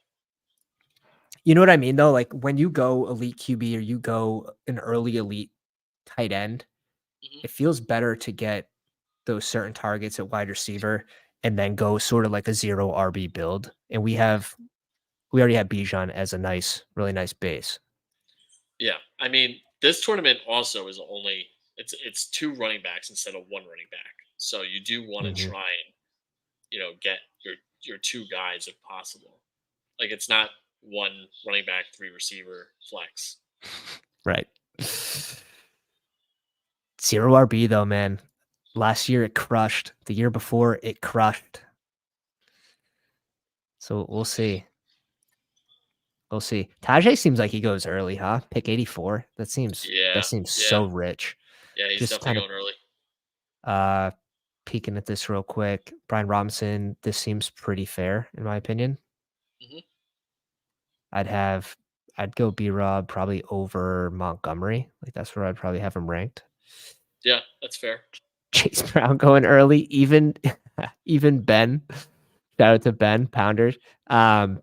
A: You know what I mean, though? Like, when you go elite QB or you go an early elite tight end,
B: Hmm.
A: it feels better to get those certain targets at wide receiver and then go sort of like a 0 RB build, and we already have Bijan as a really nice base.
B: Yeah, I mean this tournament also is only it's two running backs instead of one running back, so you do want to
A: Mhm.
B: try and get your two guys if possible. Like it's not one running back, three receiver flex.
A: Right. 0 RB though, man. Last year it crushed. The year before it crushed. So we'll see. We'll see. Tajay seems like he goes early, huh? Pick 84. That
B: Yeah,
A: seems
B: yeah,
A: so rich.
B: yeah. He's
A: Just
B: definitely
A: kind of
B: going early.
A: uh peeking at this real quick. Brian Robinson, this seems pretty fair in my opinion.
B: Hmm.
A: I'd have I'd go B Rob probably over Montgomery. Like that's where I'd probably have him ranked.
B: Yeah, that's fair.
A: Chase Brown going early, even even Ben. Shout out to Ben Pounders. Um,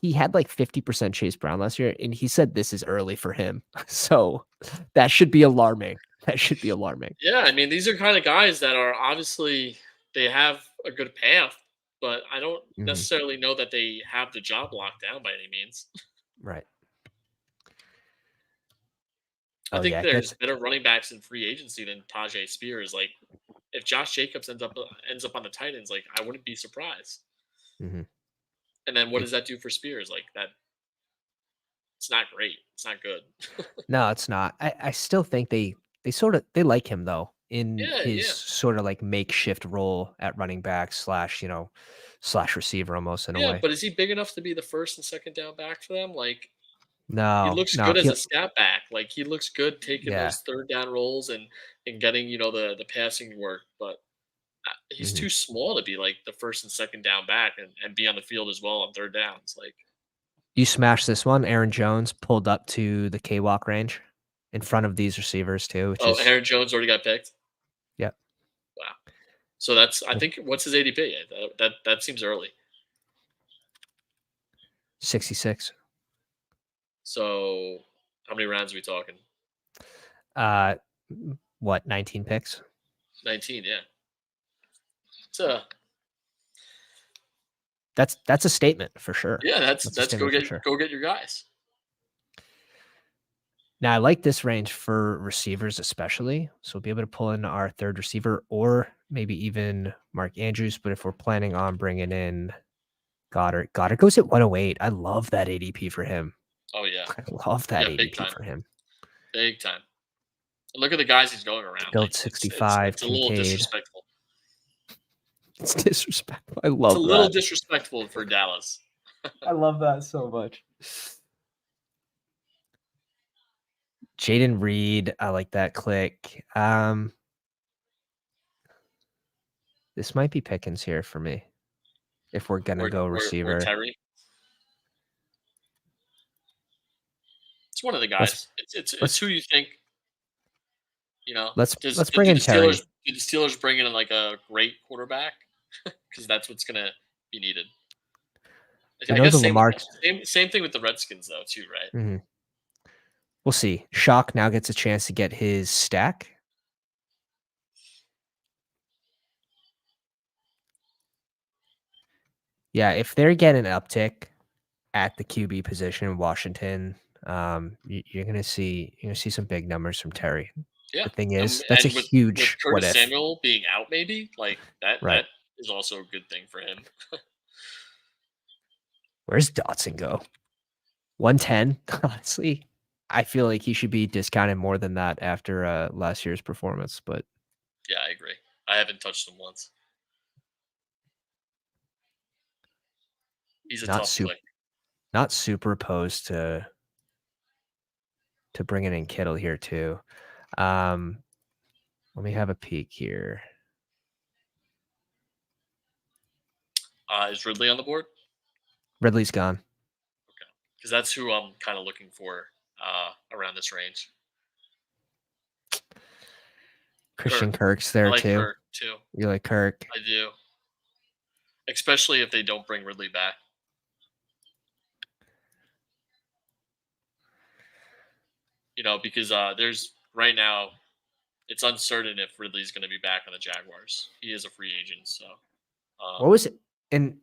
A: he had like 50% Chase Brown last year, and he said this is early for him. So that should be alarming. That should be alarming.
B: Yeah, I mean these are kind of guys that are obviously they have a good path, but I don't
A: Mhm.
B: necessarily know that they have the job locked down by any means.
A: Right.
B: I
A: Oh
B: think
A: yeah,
B: there's
A: gets
B: better running backs in free agency than Tajay Spears. Like if Josh Jacobs ends up on the Titans, like I wouldn't be surprised.
A: mhm.
B: And then what
A: It
B: does that do for Spears? Like that, it's not great. It's not good.
A: no, it's not. I still think they like him though in
B: Yeah,
A: his
B: yeah,
A: sort of like makeshift role at running back slash, slash receiver almost in a
B: yeah.
A: way.
B: But is he big enough to be the first and second down back for them? Like he
A: No,
B: looks
A: no,
B: good as
A: he'll
B: a scat back. Like he looks good taking
A: yeah.
B: those third down rolls and getting the passing work. But he's
A: Mhm.
B: too small to be like the first and second down back and be on the field as well on third downs. Like
A: You smashed this one. Aaron Jones pulled up to the K-walk range in front of these receivers too, which
B: oh,
A: is
B: Aaron Jones already got picked.
A: yep.
B: Wow. So that's I
A: Yep.
B: think what's his ADP? That seems early.
A: 66.
B: So how many rounds are we talking?
A: Uh, what, 19 picks?
B: 19. Yeah. It's a
A: That's a statement for sure.
B: yeah.
A: That's a
B: That's
A: statement for sure.
B: go get your guys.
A: Now I like this range for receivers especially. So we'll be able to pull in our third receiver or maybe even Mark Andrews. But if we're planning on bringing in Goddard goes at 108. I love that ADP for him.
B: Oh yeah,
A: I love that
B: yeah. Big
A: ADP
B: time,
A: for him.
B: big time. And look at the guys he's going around. Like
A: Build 65,
B: it's a little
A: Kincaid.
B: disrespectful.
A: It's disrespectful. I
B: It's a
A: love
B: little
A: that.
B: disrespectful for Dallas.
A: I love that so much. Jaden Reed, I like that click. This might be Pickens here for me if we're gonna go
B: Or
A: receiver.
B: Terry. It's one of the
A: Let's
B: guys. It's
A: let's
B: who you think.
A: let's bring in Terry.
B: Do the Steelers bring in like a great quarterback? Because that's what's gonna be needed.
A: We
B: I
A: know
B: guess
A: the Lamar.
B: same thing with the Redskins though too, right?
A: Mhm. We'll see. Shock now gets a chance to get his stack. Yeah, if they're getting an uptick at the QB position in Washington, you're gonna see some big numbers from Terry.
B: Yeah,
A: The thing is, that's a
B: and with
A: huge what
B: Curtis
A: if,
B: Samuel being out, maybe like that
A: right?
B: is also a good thing for him.
A: Where's Dotson go? 110? Honestly, I feel like he should be discounted more than that after last year's performance, but
B: Yeah, I agree. I haven't touched him once. He's a
A: not
B: tough
A: super
B: play.
A: not super opposed to bringing in Kittle here too. Um, Let me have a peek here.
B: Is Ridley on the board?
A: Ridley's gone.
B: Okay, because that's who I'm kind of looking for around this range.
A: Christian
B: Kirk.
A: Kirk's
B: I
A: there
B: like
A: too.
B: Kirk too.
A: You like Kirk?
B: I do, especially if they don't bring Ridley back. Because there's right now it's uncertain if Ridley's going to be back on the Jaguars. He is a free agent, so
A: What
B: um,
A: was it? And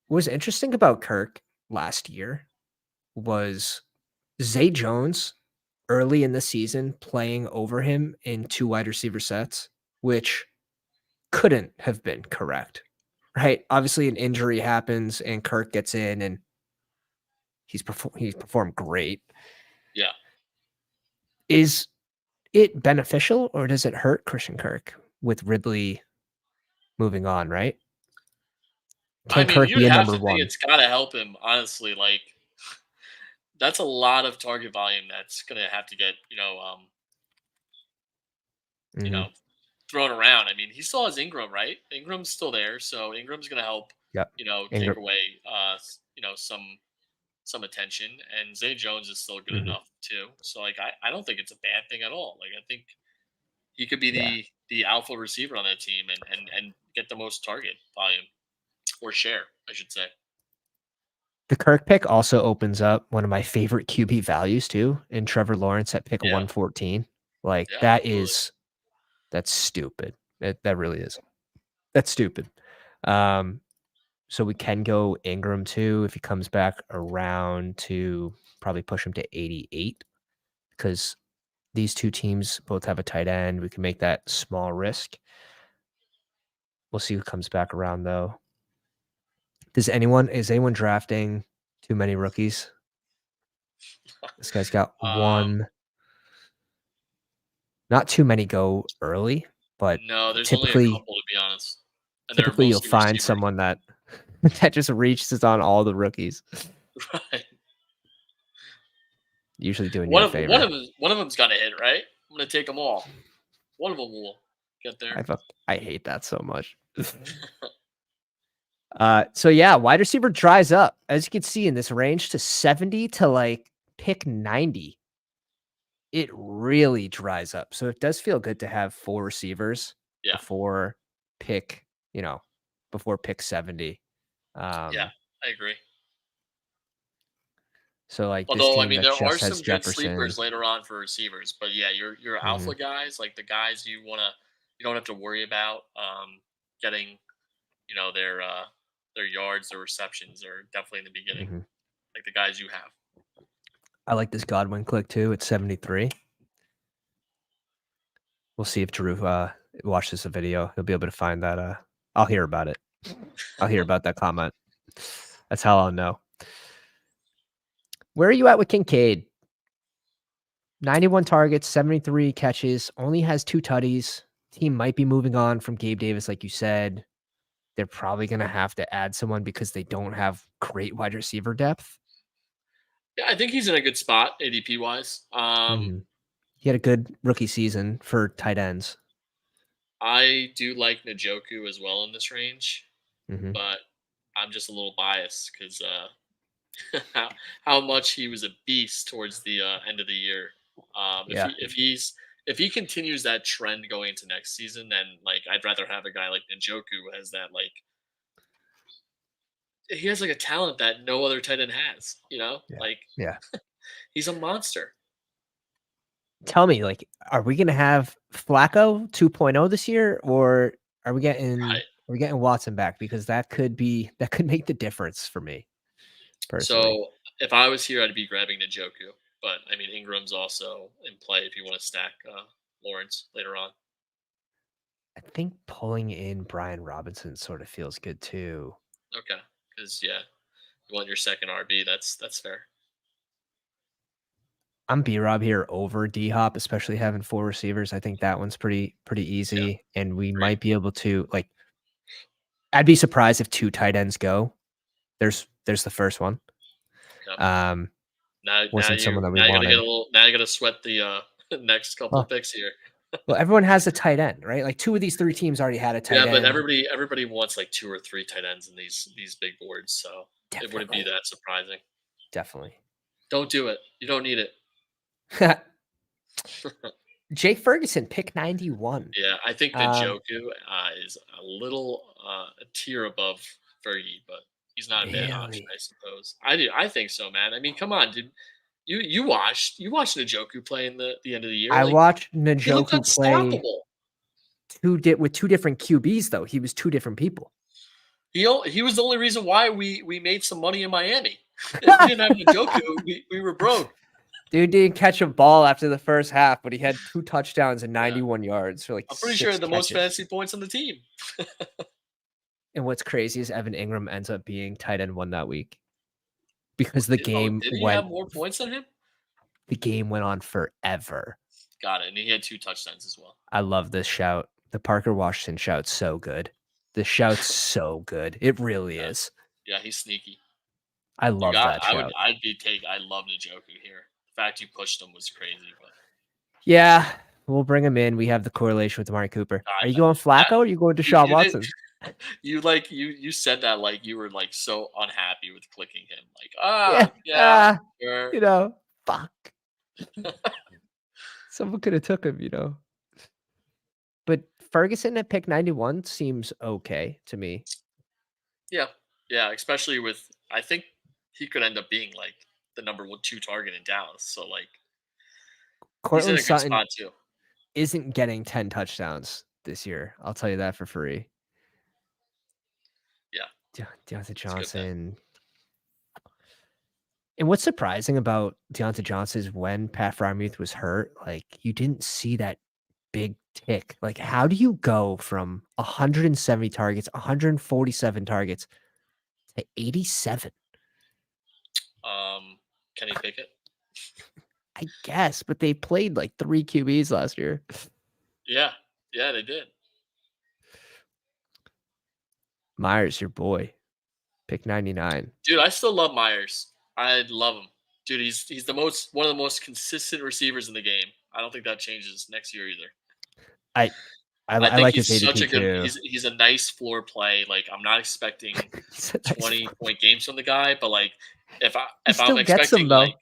A: what was interesting about Kirk last year was Zay Jones early in the season playing over him in two wide receiver sets, which couldn't have been correct, right? Obviously, an injury happens and Kirk gets in and he's performed great.
B: yeah.
A: Is it beneficial or does it hurt Christian Kirk with Ridley moving on, right?
B: I
A: Can
B: mean,
A: Kirk
B: you'd
A: be a
B: have
A: number
B: to think
A: one?
B: it's got to help him, honestly. Like that's a lot of target volume that's going to have to get you
A: Mhm.
B: know thrown around. I mean, he still has Ingram, right? Ingram's still there, so Ingram's going to help.
A: Yep.
B: Take
A: Ingram.
B: away some attention, and Zay Jones is still good
A: Mhm.
B: enough too. So like, I don't think it's a bad thing at all. Like, I think he could be
A: Yeah.
B: the alpha receiver on that team and get the most target volume or share, I should say.
A: The Kirk pick also opens up one of my favorite QB values too in Trevor Lawrence at pick
B: Yeah,
A: 114. Like
B: yeah, absolutely.
A: that's stupid. That really is. That's stupid. Um, so we can go Ingram too if he comes back around to probably push him to 88 because these two teams both have a tight end. We can make that small risk. We'll see who comes back around though. Is anyone drafting too many rookies? This guy's got
B: Um,
A: one. Not too many go early, but
B: no, there's only a
A: typically
B: couple to be honest, and they're
A: typically you'll
B: mostly
A: find
B: receivers.
A: someone that that just reaches on all the rookies,
B: Right.
A: usually doing you a favor.
B: One of them's got to hit, right? I'm gonna take them all. One of them will get there.
A: I hate that so much. So yeah, wide receiver dries up, as you can see in this range to 70 to like pick 90. It really dries up. So it does feel good to have 4 receivers
B: Yeah,
A: before pick, you know, before pick 70.
B: yeah,
A: Um,
B: I agree.
A: so like this
B: Although, I
A: team
B: mean,
A: that
B: there are
A: just has
B: some good
A: Jefferson.
B: sleepers later on for receivers, but yeah, your
A: Mhm,
B: alpha guys, like the guys you don't have to worry about getting, their yards, their receptions are definitely in the beginning,
A: mhm.
B: like the guys you have.
A: I like this Godwin click too. It's 73. We'll see if Drew watches the video. He'll be able to find that. I'll hear about it. I'll hear about that comment. That's how I'll know. Where are you at with Kincaid? 91 targets, 73 catches, only has 2 tutties. Team might be moving on from Gabe Davis, like you said. They're probably going to have to add someone because they don't have great wide receiver depth.
B: Yeah, I think he's in a good spot ADP wise.
A: Mhm. He had a good rookie season for tight ends.
B: I do like Najoku as well in this range,
A: Mhm.
B: but I'm just a little biased because how how much he was a beast towards the end of the year.
A: Yeah.
B: If he continues that trend going into next season, then like I'd rather have a guy like Njoku who has that like he has like a talent that no other tight end has.
A: Yeah.
B: Like
A: Yeah.
B: he's a monster.
A: Tell me, like, are we gonna have Flacco 2.0 this year, or are we getting
B: Right.
A: We're getting Watson back because that could make the difference for me personally.
B: So if I was here, I'd be grabbing Njoku. But I mean, Ingram's also in play if you want to stack Lawrence later on.
A: I think pulling in Brian Robinson sort of feels good too.
B: Okay, because yeah, you want your second RB. That's fair.
A: I'm B-Rob here over D-Hop, especially having 4 receivers. I think that one's pretty
B: Yeah,
A: easy, and we
B: agreed.
A: might be able to, like, I'd be surprised if 2 tight ends go. There's the first one.
B: Okay.
A: Um, wasn't someone that we
B: Now you gotta get
A: wanted.
B: a little now you gotta sweat the next couple
A: Well
B: picks here.
A: well, everyone has a tight end, right? Like, 2 of these 3 teams already had a tight
B: Yeah, but
A: end.
B: everybody wants like two or three tight ends in these big boards, so it wouldn't be
A: Definitely,
B: that surprising.
A: definitely.
B: Don't do it. You don't need it.
A: Jake Ferguson, pick 91.
B: Yeah, I think the
A: Um,
B: Joku is a little a tier above Fergie, but he's not a bad option,
A: really?
B: I suppose. I do. I think so, man. I mean, come on, dude. You watched Njoku play in the end of the year.
A: I
B: Like
A: watched
B: he looked
A: Njoku play
B: unstoppable.
A: 2 different QBs, though. He was 2 different people.
B: He was the only reason why we made some money in Miami. If we didn't have Njoku, we were broke.
A: Dude didn't catch a ball after the first half, but he had 2 touchdowns and
B: Yeah,
A: 91 yards for, like,
B: I'm pretty sure he
A: 6
B: had the most
A: catches.
B: fantasy points on the team.
A: And what's crazy is Evan Ingram ends up being tight end 1 that week because the
B: Oh,
A: game
B: did he have
A: went
B: more points than him?
A: on forever.
B: Got it. And he had two touchdowns as well.
A: I love this shout. The Parker Washington shout's so good. The shout's so good. It really
B: Yeah,
A: is.
B: yeah, he's sneaky.
A: I
B: You
A: love
B: got.
A: that
B: I would.
A: shout.
B: I'd be take. I love Njoku here. The fact you pushed him was crazy, but
A: Yeah, we'll bring him in. We have the correlation with Amari Cooper. Are
B: I
A: you
B: know
A: going Flacco
B: that
A: or are you going
B: you,
A: Deshaun
B: you didn't.
A: Watson?
B: You said that like you were like so unhappy with clicking him. Like
A: Yeah,
B: yeah sure.
A: you know, fuck. Someone could have took him. But Ferguson at pick 91 seems okay to me.
B: Yeah, yeah. Especially with I think he could end up being like the number one two target in Dallas. So like he's in
A: Cortland
B: a good
A: Sutton
B: spot too.
A: isn't getting 10 touchdowns this year. I'll tell you that for free.
B: Yeah,
A: Deontay
B: it's a good bet.
A: Johnson. And what's surprising about Deontay Johnson is when Pat Freiermuth was hurt, like, you didn't see that big tick. Like, how do you go from 170 targets, 147 targets to 87?
B: Kenny Pickett.
A: I guess, but they played like 3 QBs last year.
B: Yeah, yeah, they did.
A: Myers, your boy, pick 99.
B: Dude, I still love Myers. I love him. Dude, he's the most one of the most consistent receivers in the game. I don't think that changes next year either.
A: I
B: I
A: I
B: think
A: like his
B: he's such
A: ADP
B: a good
A: too.
B: he's a nice floor play. Like I'm not expecting
A: He's a nice
B: 20-point games from the guy, but like
A: he
B: if I'm
A: still gets them
B: expecting like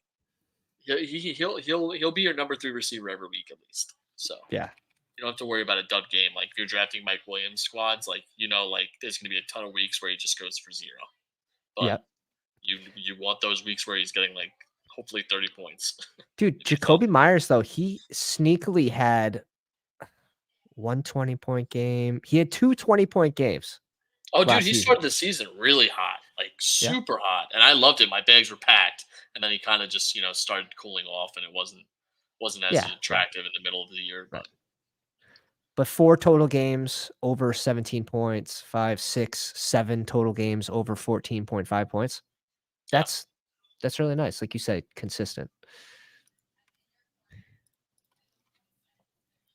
A: though.
B: he'll be your number 3 receiver every week at least. So
A: Yeah.
B: you don't have to worry about a dud game. Like if you're drafting Mike Williams squads, like like there's gonna be a ton of weeks where he just goes for zero. But
A: Yep.
B: you want those weeks where he's getting like hopefully 30 points
A: Dude,
B: if he's healthy.
A: Jacoby Myers though, he sneakily had 1 20-point game. He had 2 20-point games
B: Oh, dude,
A: last
B: he
A: season.
B: started the season really hot, like
A: Yeah.
B: super hot, and I loved it. My bags were packed, and then he kind of just started cooling off, and it wasn't as
A: Yeah, right,
B: attractive in the middle of the year.
A: right.
B: But
A: But 4 total games over 17 points, 5, 6, 7 total games over 14.5 points.
B: yeah,
A: That's that's really nice. Like you said, consistent.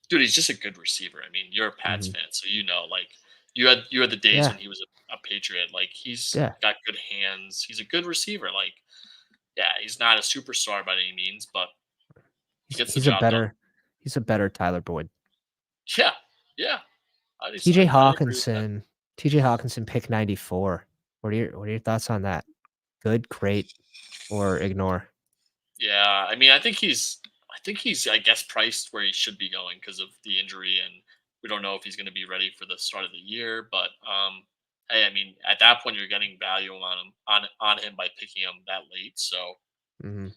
B: dude, he's just a good receiver. I mean, you're a Pats
A: Mhm.
B: fan, so like you had the days
A: Yeah,
B: when he was a Patriot. Like he's
A: yeah.
B: got good hands. He's a good receiver. Like yeah, he's not a superstar by any means, but he
A: He's
B: gets the
A: he's a
B: job done.
A: better he's a better Tyler Boyd.
B: Yeah, yeah,
A: TJ
B: I'd agree with that.
A: Hawkinson. TJ Hawkinson pick 94. What are your thoughts on that? Good, great, or ignore?
B: Yeah, I mean, I think he's, I guess, priced where he should be going because of the injury, and we don't know if he's going to be ready for the start of the year. But hey, I mean, at that point, you're getting value on him by picking him that late, so
A: Mhm.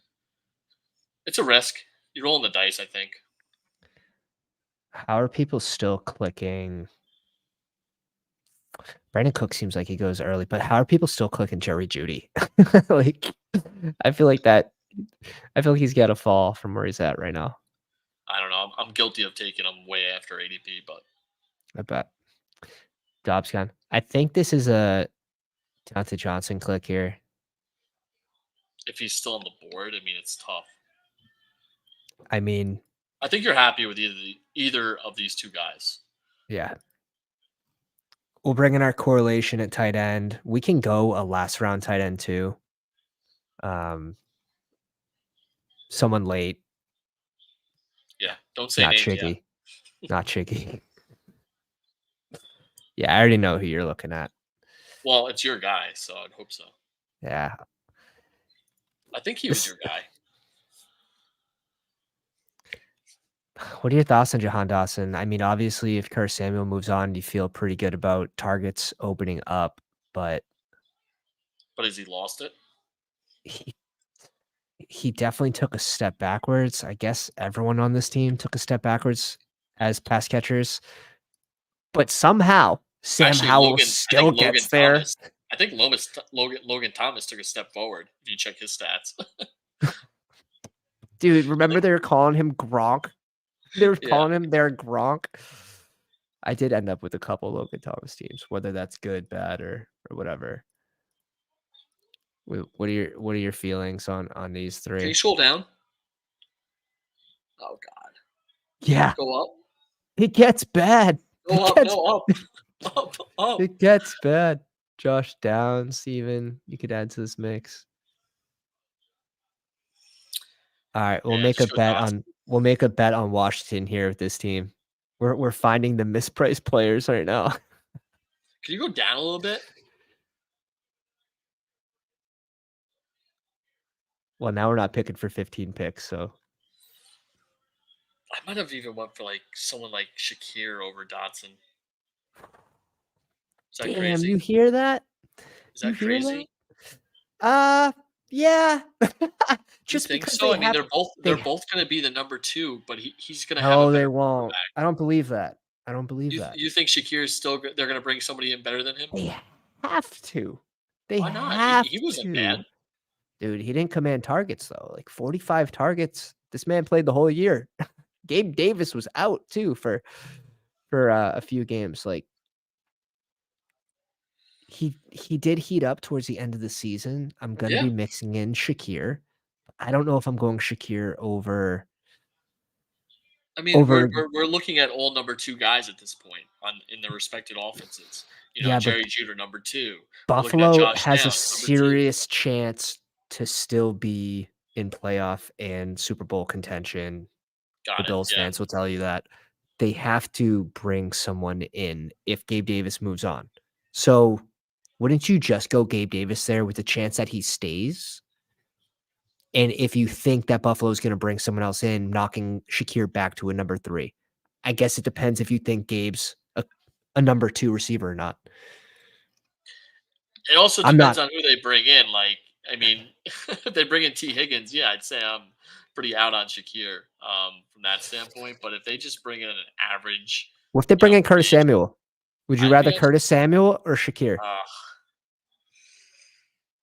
B: it's a risk. You're rolling the dice, I think.
A: How are people still clicking Brandon Cook seems like he goes early, but how are people still clicking Jerry Jeudy? Like, I feel like that I feel like he's gotta fall from where he's at right now.
B: I don't know. I'm guilty of taking him way after ADP, but
A: I bet. Dobbs gone. I think this is a Deontay Johnson click here.
B: if he's still on the board, I mean, it's tough.
A: I mean,
B: I think you're happy with either of these two guys.
A: yeah. We'll bring in our correlation at tight end. We can go a last round tight end too. Um, someone late,
B: Yeah, don't say
A: not
B: names yet.
A: Chiggy, not Chiggy. Yeah, I already know who you're looking at.
B: Well, it's your guy, so I'd hope so.
A: Yeah,
B: I think he was
A: this.
B: your guy.
A: What are your thoughts on Jahan Dawson? I mean, obviously, if Curtis Samuel moves on, you feel pretty good about targets opening up, but
B: But has he lost it?
A: he he definitely took a step backwards. I guess everyone on this team took a step backwards as pass catchers, but somehow Sam
B: Actually,
A: Howell
B: I think
A: still
B: Logan
A: gets there.
B: Thomas. I think Logan Thomas took a step forward. If you check his stats,
A: Dude,
B: I
A: remember
B: think
A: they were calling him Gronk? They were
B: yeah.
A: calling him their Gronk. I did end up with a couple Logan Thomas teams, whether that's good, bad, or whatever. What are your feelings on these
B: Can you
A: three?
B: scroll down? Oh God,
A: Yeah,
B: go up,
A: it gets bad.
B: go
A: It
B: up,
A: gets
B: no up, up, up.
A: it gets bad. Josh Downs, even you could add to this mix. All right,
B: Yeah, just go Dotson.
A: we'll make a bet on Washington here with this team. We're finding the mispriced players right now.
B: Can you go down a little bit?
A: Well, now we're not picking for 15 picks, so
B: I might have even went for like someone like Shakir over Dotson. Is that
A: damn,
B: crazy?
A: you hear that?
B: Is
A: You
B: that
A: hear that?
B: crazy?
A: Yeah.
B: You
A: Just
B: think
A: because
B: so?
A: they
B: I mean,
A: have
B: they're
A: they
B: both going to be the number two, but he's going to have a
A: no, they
B: better
A: won't.
B: quarterback.
A: I don't believe that. I don't believe that.
B: You think Shakir is still? They're going to bring somebody in better than him?
A: They have to. They
B: Why not?
A: have
B: He wasn't
A: to.
B: bad.
A: Dude, he didn't command targets though. Like 45 targets. This man played the whole year. Gabe Davis was out too for a few games. Like he did heat up towards the end of the season. I'm gonna
B: Yeah.
A: be mixing in Shakir. I don't know if I'm going Shakir
B: I mean,
A: over
B: we're looking at all number two guys at this point on in their respected offenses. You know,
A: yeah, but
B: Jerry Juder number two. We're looking at
A: Buffalo
B: Josh
A: has a
B: Downs number two.
A: serious chance to still be in playoff and Super Bowl contention. The
B: Got it.
A: Bills
B: Yeah.
A: fans will tell you that they have to bring someone in if Gabe Davis moves on. So, wouldn't you just go Gabe Davis there with the chance that he stays? And if you think that Buffalo is going to bring someone else in, knocking Shakir back to a number 3. I guess it depends if you think Gabe's a number 2 receiver or not.
B: It also
A: I'm
B: depends
A: not.
B: on who they bring in. Like, I mean, if they bring in T. Higgins, yeah, I'd say I'm pretty out on Shakir from that standpoint. But if they just bring in an average,
A: What if they
B: you
A: bring
B: know,
A: in Curtis
B: mid,
A: Samuel? Would you
B: I
A: rather
B: guess
A: Curtis Samuel or Shakir?
B: uh,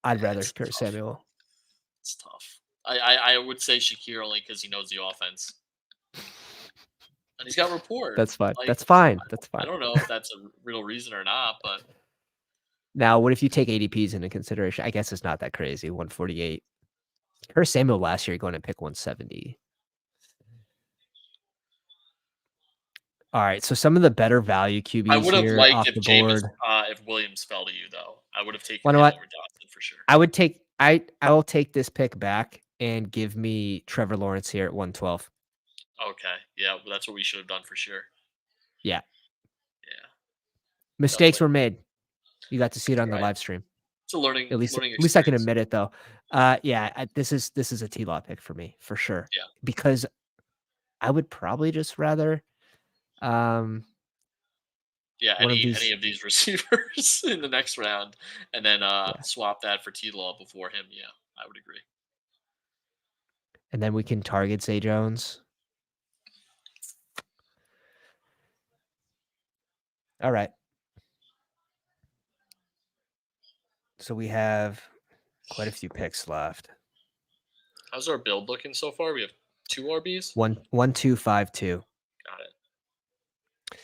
A: I'd rather
B: it's
A: Curtis
B: tough.
A: Samuel.
B: It's tough. I would say Shakir only because he knows the offense and he's got rapport.
A: That's fine.
B: Like,
A: That's fine. That's
B: I
A: fine.
B: don't know if that's a real reason or not, but
A: Now, what if you take ADPs into consideration? I guess it's not that crazy. 148. Curtis Samuel last year going to pick 170. All right. So some of the better value
B: I
A: QBs
B: would have
A: here
B: liked
A: off
B: if
A: the board.
B: If Williams fell to you though. I would have taken
A: You know
B: him
A: what?
B: over Dotson for sure.
A: I will take this pick back and give me Trevor Lawrence here at 112.
B: Okay, yeah, well, that's what we should have done for sure.
A: Yeah.
B: Yeah, best
A: Mistakes
B: way.
A: were made. You got to see it on the
B: Right.
A: live stream.
B: It's a learning
A: At least I can
B: experience.
A: admit it though. Yeah, this is a T-Law pick for me for sure.
B: Yeah,
A: Because I would probably just rather um
B: yeah.
A: one of
B: Any
A: these
B: of these receivers in the next round, and then
A: yeah.
B: swap that for T Law before him. Yeah, I would agree.
A: And then we can target Zay Jones. All right. So we have quite a few picks left.
B: How's our build looking so far? We have 2 RBs.
A: 1, 1, 2, 5, 2.
B: Got it.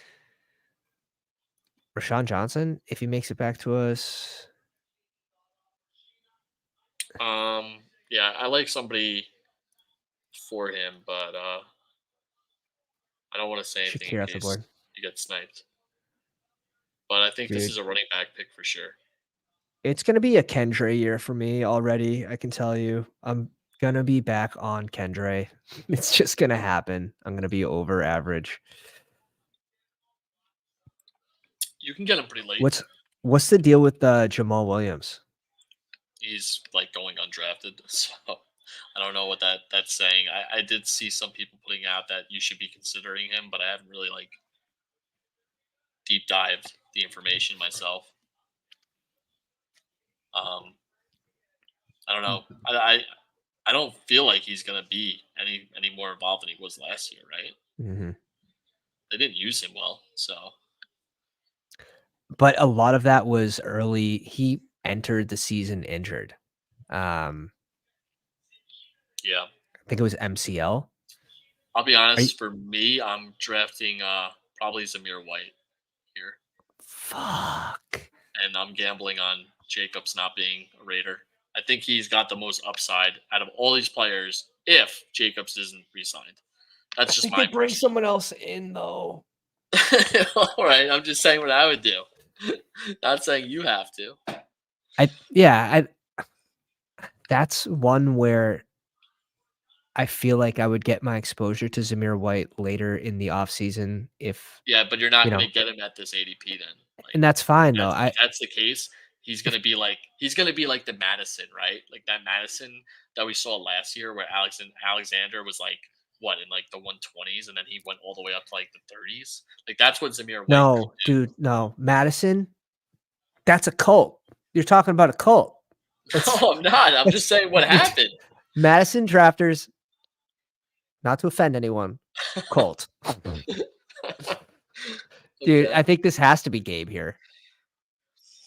A: Rashawn Johnson, if he makes it back to us,
B: Yeah, I like somebody for him, but I don't want to say anything in
A: Shakir off the
B: case
A: board.
B: he gets sniped. But I think this
A: Dude,
B: is a running back pick for sure.
A: it's gonna be a Kendre year for me already. I can tell you. I'm gonna be back on Kendre. It's just gonna happen. I'm gonna be over average.
B: You can get him pretty late.
A: What's what's the deal with Jamal Williams?
B: He's like going undrafted, so I don't know what that's saying. I did see some people putting out that you should be considering him, but I haven't really like deep dived the information myself. Um, I don't know. I don't feel like he's gonna be any more involved than he was last year, right?
A: Mhm.
B: They didn't use him well, so
A: But a lot of that was early. He entered the season injured. Um,
B: yeah.
A: I think it was MCL.
B: I'll be
A: Are you
B: honest. For me, I'm drafting probably Zamir White here,
A: fuck.
B: and I'm gambling on Jacobs not being a Raider. I think he's got the most upside out of all these players if Jacobs isn't re-signed.
A: I
B: That's just
A: think they
B: my
A: bring
B: personal.
A: someone else in though.
B: All right, I'm just saying what I would do. Not saying you have to.
A: I that's one where I feel like I would get my exposure to Zamir White later in the offseason if,
B: Yeah, but you're not
A: you
B: going
A: know,
B: to get him at this ADP then. Like
A: and that's fine though.
B: that's
A: I
B: if that's the case, he's going to be like the Madison, right? Like that Madison that we saw last year where Alexander was like what in like the 120s and then he went all the way up to like the 30s. Like that's what Zamir White could
A: no, dude, no. Madison, that's a cult. You're talking about a cult.
B: do.
A: Let's
B: No, I'm not. I'm
A: let's
B: just saying what
A: you're
B: happened.
A: Madison drafters, not to offend anyone, cult. Dude, I
B: Okay.
A: think this has to be Gabe here.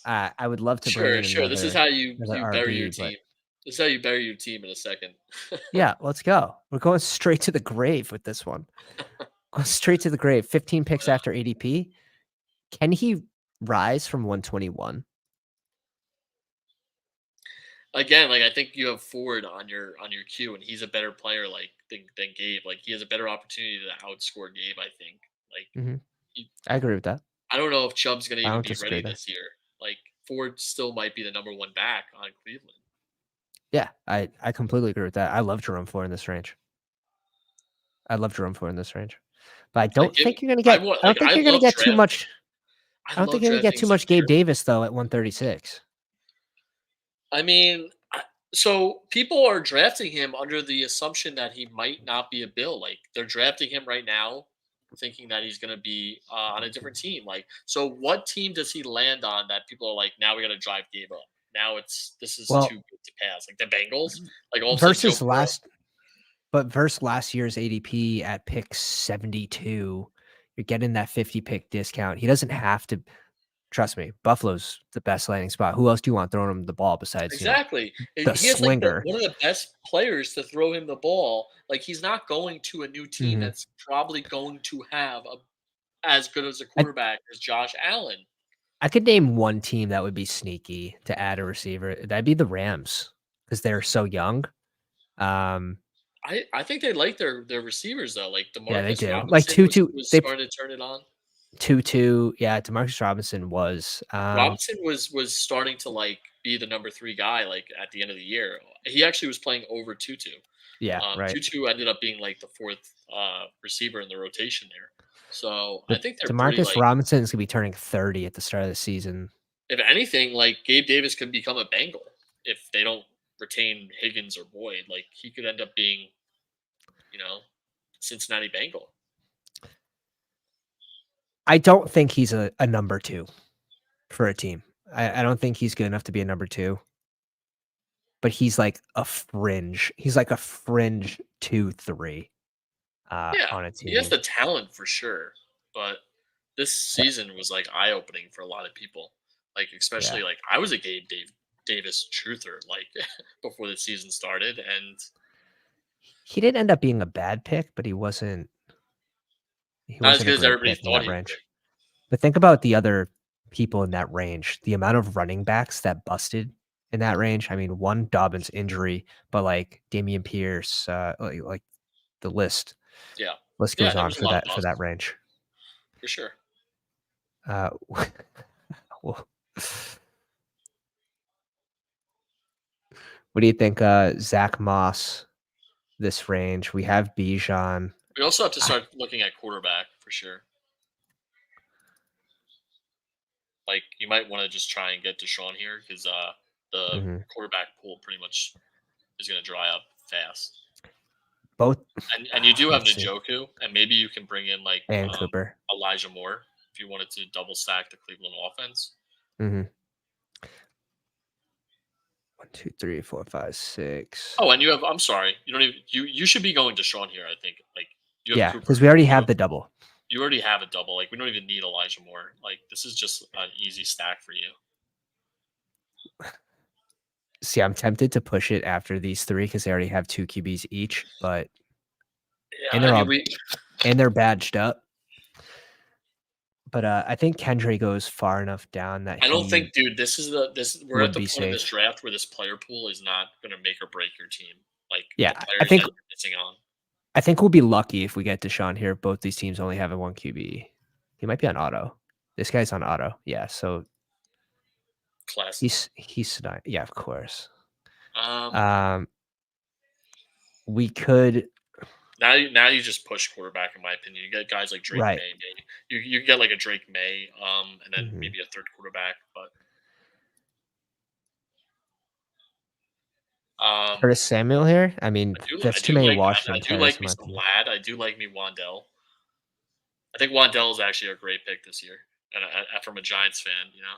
A: I would love to bring
B: Sure,
A: in
B: sure. This is how
A: another
B: you bury your
A: RB, but
B: team. This is how you bury your team in a second.
A: yeah, let's go. We're going straight to the grave with this one. Going straight to the grave. 15 picks after ADP. Can he rise from 121?
B: Again, like I think you have Ford on your queue, and he's a better player like than Gabe. Like he has a better opportunity to outscore Gabe. I think. Like
A: Mhm.
B: he,
A: I agree with that.
B: I don't know if Chubb's gonna
A: I
B: even
A: don't
B: be
A: disagree
B: ready
A: there.
B: this year. Like Ford still might be the number one back on Cleveland.
A: Yeah, I completely agree with that. I love Jerome Ford in this range. I love Jerome Ford in this range. But
B: Like give
A: I don't think you're gonna get too much
B: I
A: I don't think
B: love
A: you're gonna get
B: drafting
A: too much Gabe
B: Zamir.
A: Davis though at 136.
B: I mean, so people are drafting him under the assumption that he might not be a Bill. Like they're drafting him right now, thinking that he's going to be on a different team. Like, so what team does he land on that people are like, now we got to drive Gabe up? Now this is too
A: Well,
B: good to pass. Like the Bengals, like all of a sudden Joe
A: versus
B: Burrow.
A: last year's ADP at pick 72, you're getting that 50 pick discount. He doesn't have to trust me. Buffalo's the best landing spot. Who else do you want throwing him the ball besides,
B: Exactly.
A: the
B: He has like
A: slinger?
B: one of the best players to throw him the ball. Like he's not going to a new team
A: Mhm.
B: that's probably going to have as good as a
A: I
B: quarterback as Josh Allen.
A: I could name one team that would be sneaky to add a receiver. That'd be the Rams because 'cause they're so young. Um,
B: I think they like their receivers though. Like
A: yeah, they
B: Demarcus
A: do. Like
B: Robinson
A: 2-2
B: was
A: they
B: starting to turn it on.
A: 2-2, yeah, Demarcus Robinson was,
B: Robinson was starting to like be the number 3 guy like at the end of the year. He actually was playing over Tutu.
A: yeah, right.
B: Tutu ended up being like the fourth receiver in the rotation there. So I
A: But
B: think they're pretty
A: Demarcus
B: like
A: Robinson is gonna be turning 30 at the start of the season.
B: if anything, like Gabe Davis could become a Bengal if they don't retain Higgins or Boyd. Like he could end up being, you know, Cincinnati Bengal.
A: I don't think he's a number 2 for a team. I don't think he's good enough to be a number 2, but he's like a fringe 2, 3,
B: Yeah,
A: on a
B: he has
A: team.
B: the talent for sure, but this
A: So
B: season was like eye opening for a lot of people. Like
A: yeah.
B: especially like I was a Gabe Dave. Davis truther like before the season started, and
A: He didn't end up being a bad pick, but he
B: not as
A: wasn't a
B: good as
A: great
B: everybody
A: pick in
B: thought
A: that
B: he would be.
A: range. But think about the other people in that range, the amount of running backs that busted in that range. I mean, one Dobbins injury, but like Damian Pierce, like the
B: Yeah,
A: list
B: yeah,
A: goes
B: there
A: on
B: was a lot of
A: for that
B: busts
A: range.
B: for sure.
A: Uh, well, what do you think, Zach Moss, this range? We have Bijan.
B: We also have to
A: I
B: start looking at quarterback for sure. Like you might want to just try and get Deshaun here because the
A: mhm.
B: quarterback pool pretty much is going to dry up fast.
A: Both
B: And you do have
A: let's see,
B: Njoku, and maybe you can bring in like
A: and Cooper.
B: Elijah Moore if you wanted to double stack the Cleveland offense.
A: Mhm. 1, 2, 3, 4, 5, 6.
B: Oh, and you have I'm sorry, you don't even you should be going Deshaun here. I think like you have
A: Yeah,
B: Cooper,
A: because we already have the double.
B: you already have a double. Like we don't even need Elijah Moore. Like this is just an easy stack for you.
A: See, I'm tempted to push it after these 3 because they already have 2 QBs each, but
B: Yeah,
A: and
B: I
A: they're
B: mean
A: all
B: we
A: and they're badged up. But, I think Kendry goes far enough down that
B: I don't
A: he
B: think, dude. This we're at
A: would
B: the
A: be
B: point of this
A: safe.
B: draft where this player pool is not going to make or break your team. Like
A: Yeah,
B: the players that you're missing on.
A: I think we'll be lucky if we get Deshaun here. Both these teams only have a 1 QB. He might be on auto. This guy's on auto. Yeah, so
B: Classic.
A: yeah, of course.
B: Um,
A: Um, we could
B: now you just push quarterback in my opinion. You get guys like Drake
A: right.
B: May, maybe you get like a Drake May, and then
A: Mhm.
B: maybe a third quarterback. But
A: Curtis Samuel here? I mean,
B: I
A: that's too
B: do
A: many
B: like
A: Washington
B: I do
A: players
B: like
A: in
B: me
A: my
B: some
A: opinion.
B: Lad. I do like me Wandell. I think Wandell is actually a great pick this year, and from a Giants fan, you know.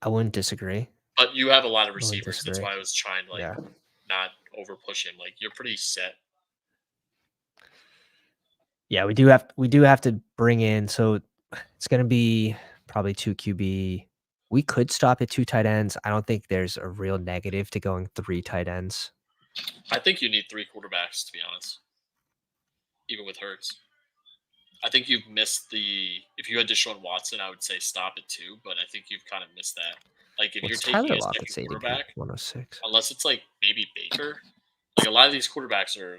A: I wouldn't disagree.
B: But you have a lot of
A: I wouldn't
B: receivers. That's
A: disagree.
B: why I was trying to like
A: Yeah.
B: not over push him. Like you're pretty set.
A: Yeah, we do have to bring in so it's gonna be probably 2 QB. We could stop at 2 tight ends. I don't think there's a real negative to going 3 tight ends.
B: I think you need three quarterbacks to be honest, even with Hurts. I think you've missed the. If you had Deshaun Watson, I would say stop at two, but I think you've kind of missed that. Like if you're
A: What's
B: taking
A: Tyler
B: a second
A: Lockett's ADP?
B: quarterback,
A: 106.
B: unless it's like maybe Baker, like a lot of these quarterbacks are,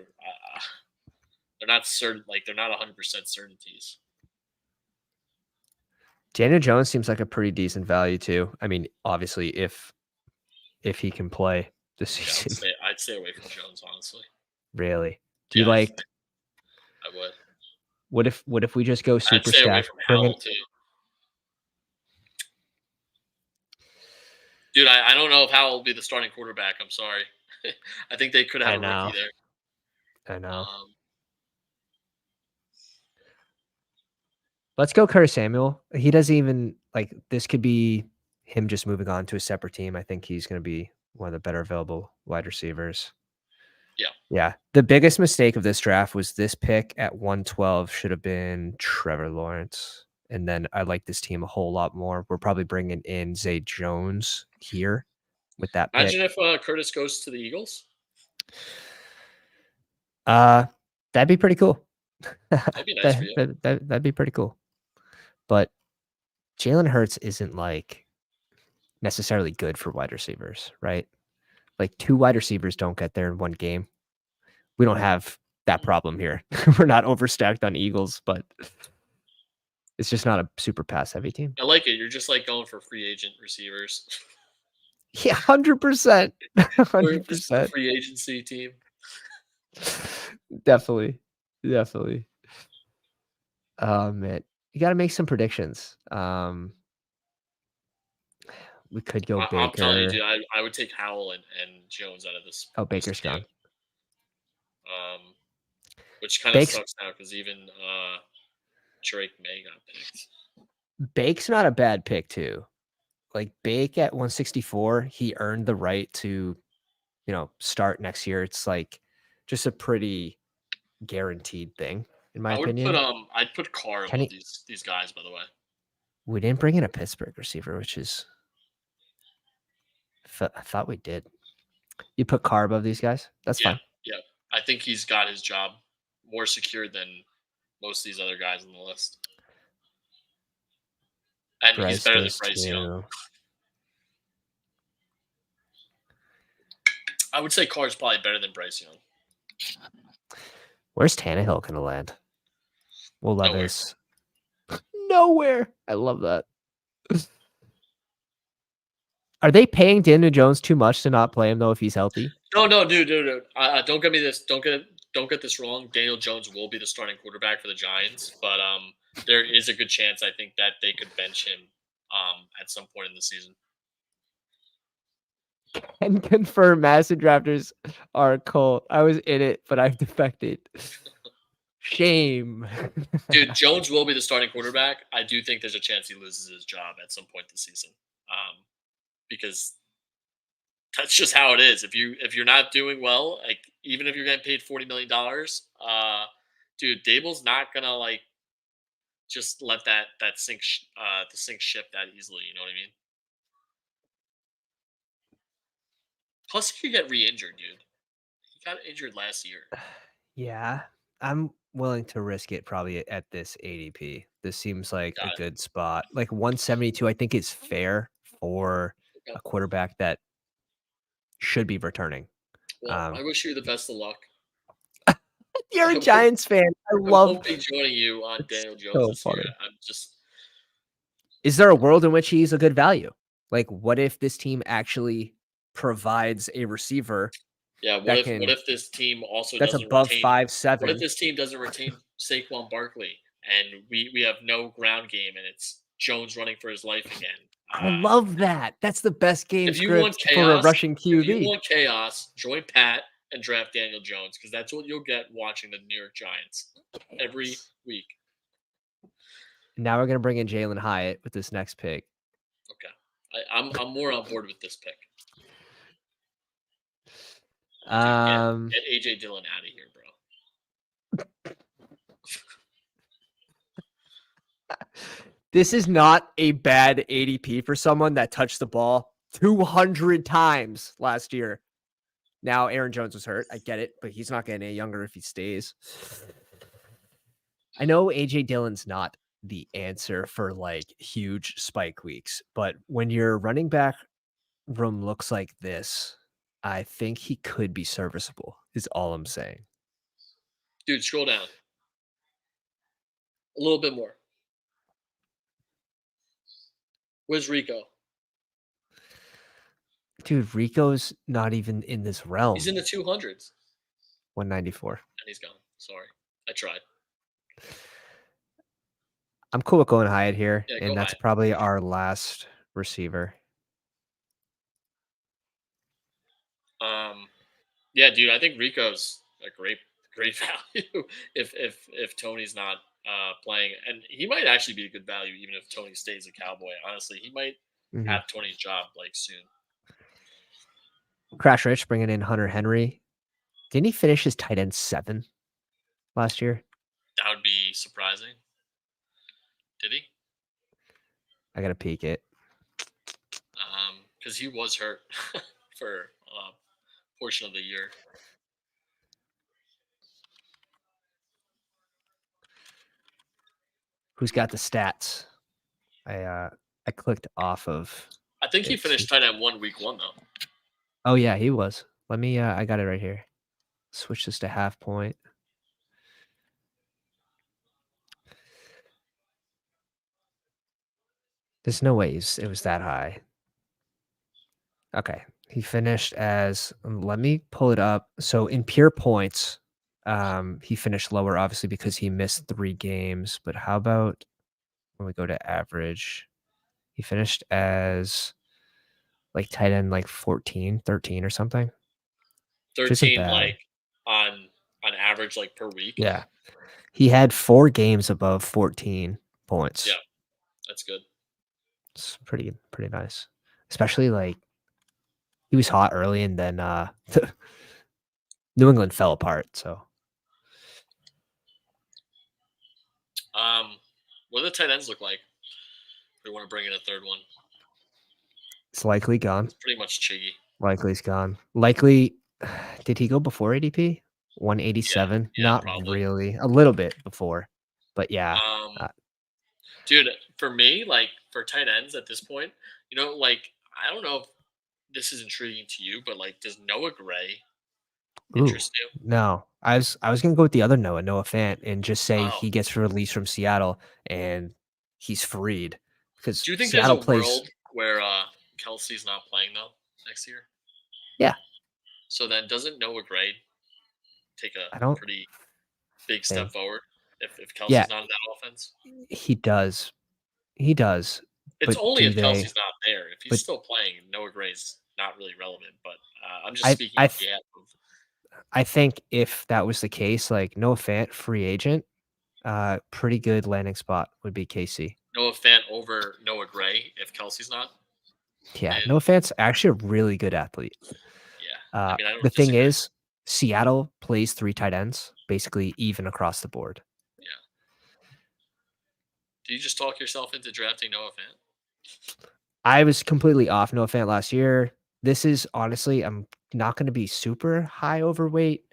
B: they're not certain. Like they're not 100% certainties.
A: Daniel Jones seems like a pretty decent value too. I mean, obviously, if he can play this
B: Yeah,
A: season,
B: I'd stay away from Jones honestly.
A: really. Do you
B: Yeah,
A: like
B: I would.
A: what if we just go
B: I'd
A: super
B: stay away
A: stack?
B: from
A: Bring in
B: Howell too, dude. I don't know if Howell will be the starting quarterback. I'm sorry. I think they could have
A: I
B: a rookie
A: know.
B: there.
A: I know.
B: Um,
A: Let's go Curtis Samuel. He doesn't even like this could be him just moving on to a separate team. I think he's going to be one of the better available wide receivers.
B: yeah.
A: Yeah. The biggest mistake of this draft was this pick at 112 should have been Trevor Lawrence. And then I like this team a whole lot more. We're probably bringing in Zay Jones here with that pick.
B: Imagine if Curtis goes to the Eagles.
A: Uh, that'd be pretty cool.
B: That'd be nice for you.
A: That'd be pretty cool. But Jalen Hurts isn't like necessarily good for wide receivers, right? Like 2 wide receivers don't get there in 1 game. We don't have that problem here. We're not overstacked on Eagles, but it's just not a super pass heavy team.
B: I like it. You're just like going for free agent receivers.
A: Yeah, 100%.
B: This is a
A: 100%.
B: free agency team.
A: Definitely. Definitely. Man. You gotta make some predictions. We could go
B: I'm telling you, dude.
A: Baker.
B: I would take Howell and Jones out of
A: Oh,
B: this
A: Baker's
B: team.
A: gone.
B: Which kind of
A: Bake's
B: sucks now because even Drake May got picked.
A: Bake's not a bad pick too. Like Bake at 164, he earned the right to, start next year. It's like just a pretty guaranteed thing, in my opinion.
B: I'd put Carr above
A: Kenny,
B: these guys. By the way,
A: we didn't bring in a Pittsburgh receiver, which is I thought we did. You put Carr above these guys? That's
B: Yeah,
A: fine.
B: yeah. I think he's got his job more secure than most of these other guys on the list, and he's
A: Bryce
B: better than
A: goes
B: Bryce Young.
A: to
B: I would say Carr's probably better than Bryce Young.
A: where's Tannehill gonna land? Will
B: Nowhere.
A: Levis. Nowhere. I love that. Are they paying Daniel Jones too much to not play him though if he's healthy?
B: No, dude. Don't get me this. Don't get this wrong. Daniel Jones will be the starting quarterback for the Giants, but there is a good chance I think that they could bench him at some point in the season.
A: And confirm Madison drafters are cold. I was in it, but I've defected. Shame.
B: Dude, Jones will be the starting quarterback. I do think there's a chance he loses his job at some point this season, because that's just how it is. If you're not doing well, like even if you're getting paid $40 million, dude, Dable's not gonna like just let that sink ship that easily. You know what I mean? Plus, he could get re-injured, dude. He got injured last year.
A: Yeah, I'm willing to risk it probably at this ADP. This seems like a
B: Got
A: good spot. Like 172, I think is fair for
B: it. Okay.
A: a quarterback that should be returning.
B: Well,
A: Um,
B: I wish you the best of luck.
A: you're a
B: I won't,
A: Giants fan. I
B: I
A: love
B: won't be joining you on
A: it's
B: Daniel Jones
A: so
B: this year.
A: funny.
B: I'm just
A: Is there a world in which he's a good value? Like, what if this team actually provides a receiver
B: Yeah,
A: that
B: what
A: can
B: if this team also
A: that's
B: doesn't
A: above
B: retain
A: 5'7"?
B: Saquon Barkley and we have no ground game and it's Jones running for his life again?
A: I love that. That's the best game
B: If you want
A: script for a
B: chaos,
A: rushing QB.
B: join Pat and draft Daniel Jones because that's what you'll get watching the New York Giants every
A: Chaos.
B: week.
A: Now we're gonna bring in Jalen Hyatt with this next pick.
B: Okay. I'm more on board with this pick. Dude,
A: Um,
B: get AJ Dillon out of here, bro.
A: this is not a bad ADP for someone that touched the ball 200 times last year. Now Aaron Jones was hurt. I get it, but he's not getting any younger if he stays. I know AJ Dillon's not the answer for like huge spike weeks, but when your running back room looks like this, I think he could be serviceable, is all I'm saying.
B: Dude, scroll down a little bit more. Where's Rico?
A: Dude, Rico's not even in this
B: He's
A: realm.
B: in the 200s
A: 194.
B: and he's gone. Sorry. I tried.
A: I'm cool with going Hyatt here,
B: Yeah, go
A: and that's
B: high.
A: probably our last receiver.
B: Yeah, dude, I think Rico's a great value if Tony's not playing, and he might actually be a good value even if Tony stays a Cowboy. Honestly, he might
A: Mhm.
B: have Tony's job like soon.
A: Crash Rich bringing in Hunter Henry. Didn't he finish his tight end 7 last year?
B: That would be surprising. Did he?
A: I gotta peek it.
B: Because he was hurt for a portion of the year.
A: Who's got the stats? I clicked off of
B: I think he
A: it.
B: finished tight end 1 week 1 though.
A: Oh yeah, he was. Let me I got it right here. Switch this to half point. There's no way it was that high. Okay. He finished as let me pull it up. So in pure points, he finished lower obviously because he missed 3 games, but how about when we go to average? He finished as like tight end like 14, 13 or something, which isn't
B: 13
A: bad.
B: like on average like per week.
A: Yeah. He had 4 games above 14
B: Yeah,
A: points.
B: that's good.
A: It's pretty nice. Especially like he was hot early and then New England fell apart, so
B: What do the tight ends look like? We want to bring in a third one.
A: It's likely gone.
B: It's pretty much Chiggy.
A: Likely's gone. Likely, did he go before ADP?
B: Yeah,
A: 187?
B: yeah,
A: Not
B: probably.
A: really. A little bit before, but yeah.
B: Um,
A: Uh,
B: dude, for me, like for tight ends at this point, like I don't know if this is intriguing to you, but like, does Noah Gray
A: ooh,
B: interest you?
A: no. I was gonna go with the other Noah Fant, and just say
B: Oh,
A: he gets released from Seattle and he's freed because
B: do you think there's a
A: Seattle plays.
B: world where Kelsey's not playing though next year?
A: Yeah,
B: So then, doesn't Noah Gray take a
A: I don't
B: pretty big step
A: think.
B: forward if
A: Yeah,
B: Kelsey's not in that offense?
A: he does. He does.
B: It's
A: But
B: only
A: do
B: if
A: they?
B: Kelsey's not there. If he's
A: But
B: still playing, Noah Gray's not really relevant. But I'm just
A: I
B: speaking
A: I
B: on
A: th-
B: behalf of
A: I think if that was the case, like Noah Fant, free agent, pretty good landing spot would be KC.
B: Noah Fant over Noah Gray if Kelsey's not.
A: Yeah,
B: And
A: Noah Fant's actually a really good athlete.
B: yeah, I mean, I
A: The
B: don't
A: thing
B: disagree.
A: is, Seattle plays 3 tight ends, basically even across the board.
B: Yeah. Do you just talk yourself into drafting Noah Fant?
A: I was completely off Noah Fant last year. This is honestly, I'm not gonna be super high overweight,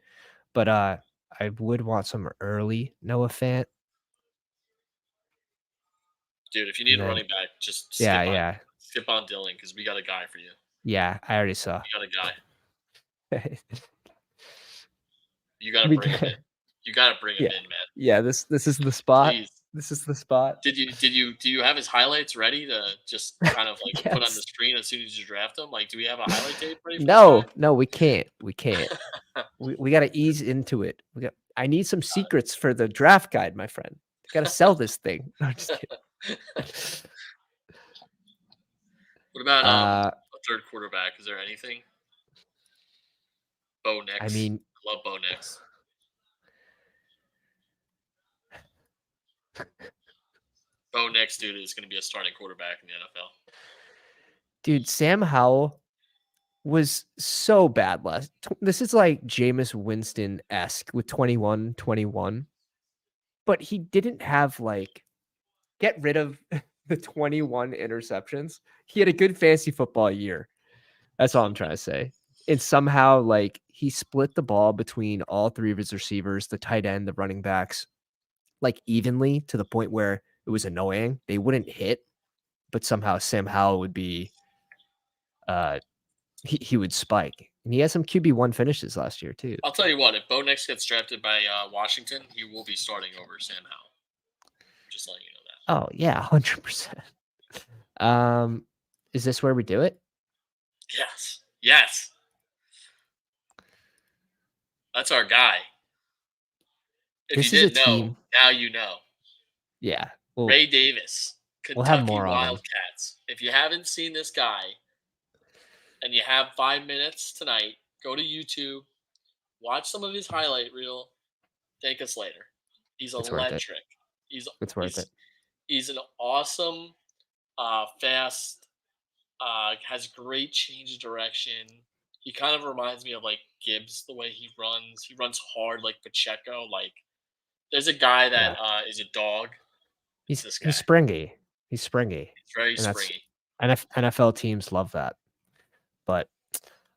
A: but, I would want some early Noah Fant,
B: Dude, if you
A: and
B: need a
A: then
B: running back, just
A: yeah, yeah,
B: skip on Dylan because we got a guy for you.
A: yeah, I already saw.
B: We got a guy. You got to
A: We
B: bring him
A: got
B: in. You got to bring him
A: yeah,
B: in, man.
A: yeah, this is the spot.
B: Please.
A: This is the spot.
B: Do you have his highlights ready to just kind of like put on the
A: Yes.
B: screen as soon as you draft him? Like, do we have a highlight tape ready for this guy?
A: No, no, we can't. We gotta ease into it. I need some secrets for the draft guide, my friend. Gotta sell this thing. No, I'm just kidding.
B: What about
A: Uh,
B: a third quarterback? Is there anything? Bo
A: I
B: Nix.
A: mean,
B: I love Bo Nix. Bo Nix, dude, is going to be a starting quarterback in the NFL.
A: dude, Sam Howell was so bad this is like Jameis Winston-esque with 21-21, but he didn't have, like, get rid of the 21 interceptions. He had a good fantasy football year. That's all I'm trying to say. And somehow, like, he split the ball between all 3 of his receivers, the tight end, the running backs, like, evenly to the point where it was annoying. They wouldn't hit, but somehow Sam Howell would be, uh, he would spike. And he had some QB1 finishes last year too.
B: I'll tell you what, if Bo Nix gets drafted by Washington, he will be starting over Sam Howell. Just letting you know that.
A: Oh, yeah, 100%. Um, is this where we do it?
B: Yes. Yes. That's our guy. If you
A: This is a
B: didn't know,
A: team.
B: now you know.
A: Yeah,
B: Ray Davis,
A: we'll have
B: Kentucky
A: more on him.
B: Wildcats. If you haven't seen this guy and you have 5 minutes tonight, go to YouTube, watch some of his highlight reel, thank us later. He's
A: It's worth it.
B: electric. He's
A: It's worth
B: he's
A: it.
B: he's an awesome, fast, has great change of direction. He kind of reminds me of like Gibbs the way he runs. He runs hard like Pacheco. Like there's a guy that
A: Yeah.
B: is a dog. It's this
A: He's
B: guy.
A: springy. He's springy,
B: He's very
A: and that's
B: springy.
A: NFL teams love that. But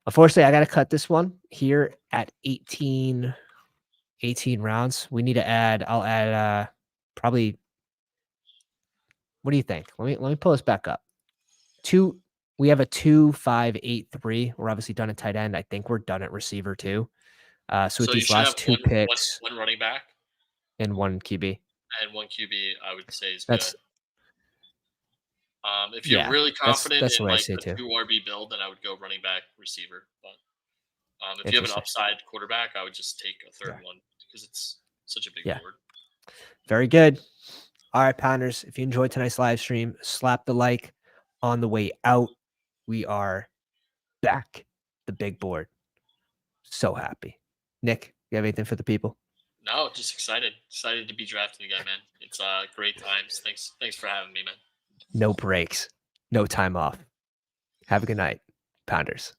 A: unfortunately, I gotta cut this one here at 18 rounds. We need to add I'll add, probably what do you think? Let me pull this back up. 2 we have a 2, 5, 8, 3. We're obviously done at tight end. I think we're done at receiver too. So with
B: So you
A: these
B: should have
A: last 2 picks
B: one running back
A: and 1 QB,
B: and one QB. I would say is good.
A: that's
B: If you're
A: yeah,
B: really confident
A: that's
B: in
A: what I
B: like
A: say
B: a
A: too.
B: 2 RB build, then I would go running back, receiver. But if you have an
A: Interesting.
B: upside quarterback, I would just take a third
A: Yeah.
B: one because it's such a big
A: Yeah.
B: board.
A: Very good. All right, Pounders. If you enjoyed tonight's live stream, slap the like on the way out. We are back. The big board. So happy. Nick, you have anything for the people?
B: No, just excited to be drafting again, man. It's great times. Thanks for having me, man.
A: No breaks. No time off. Have a good night, Pounders.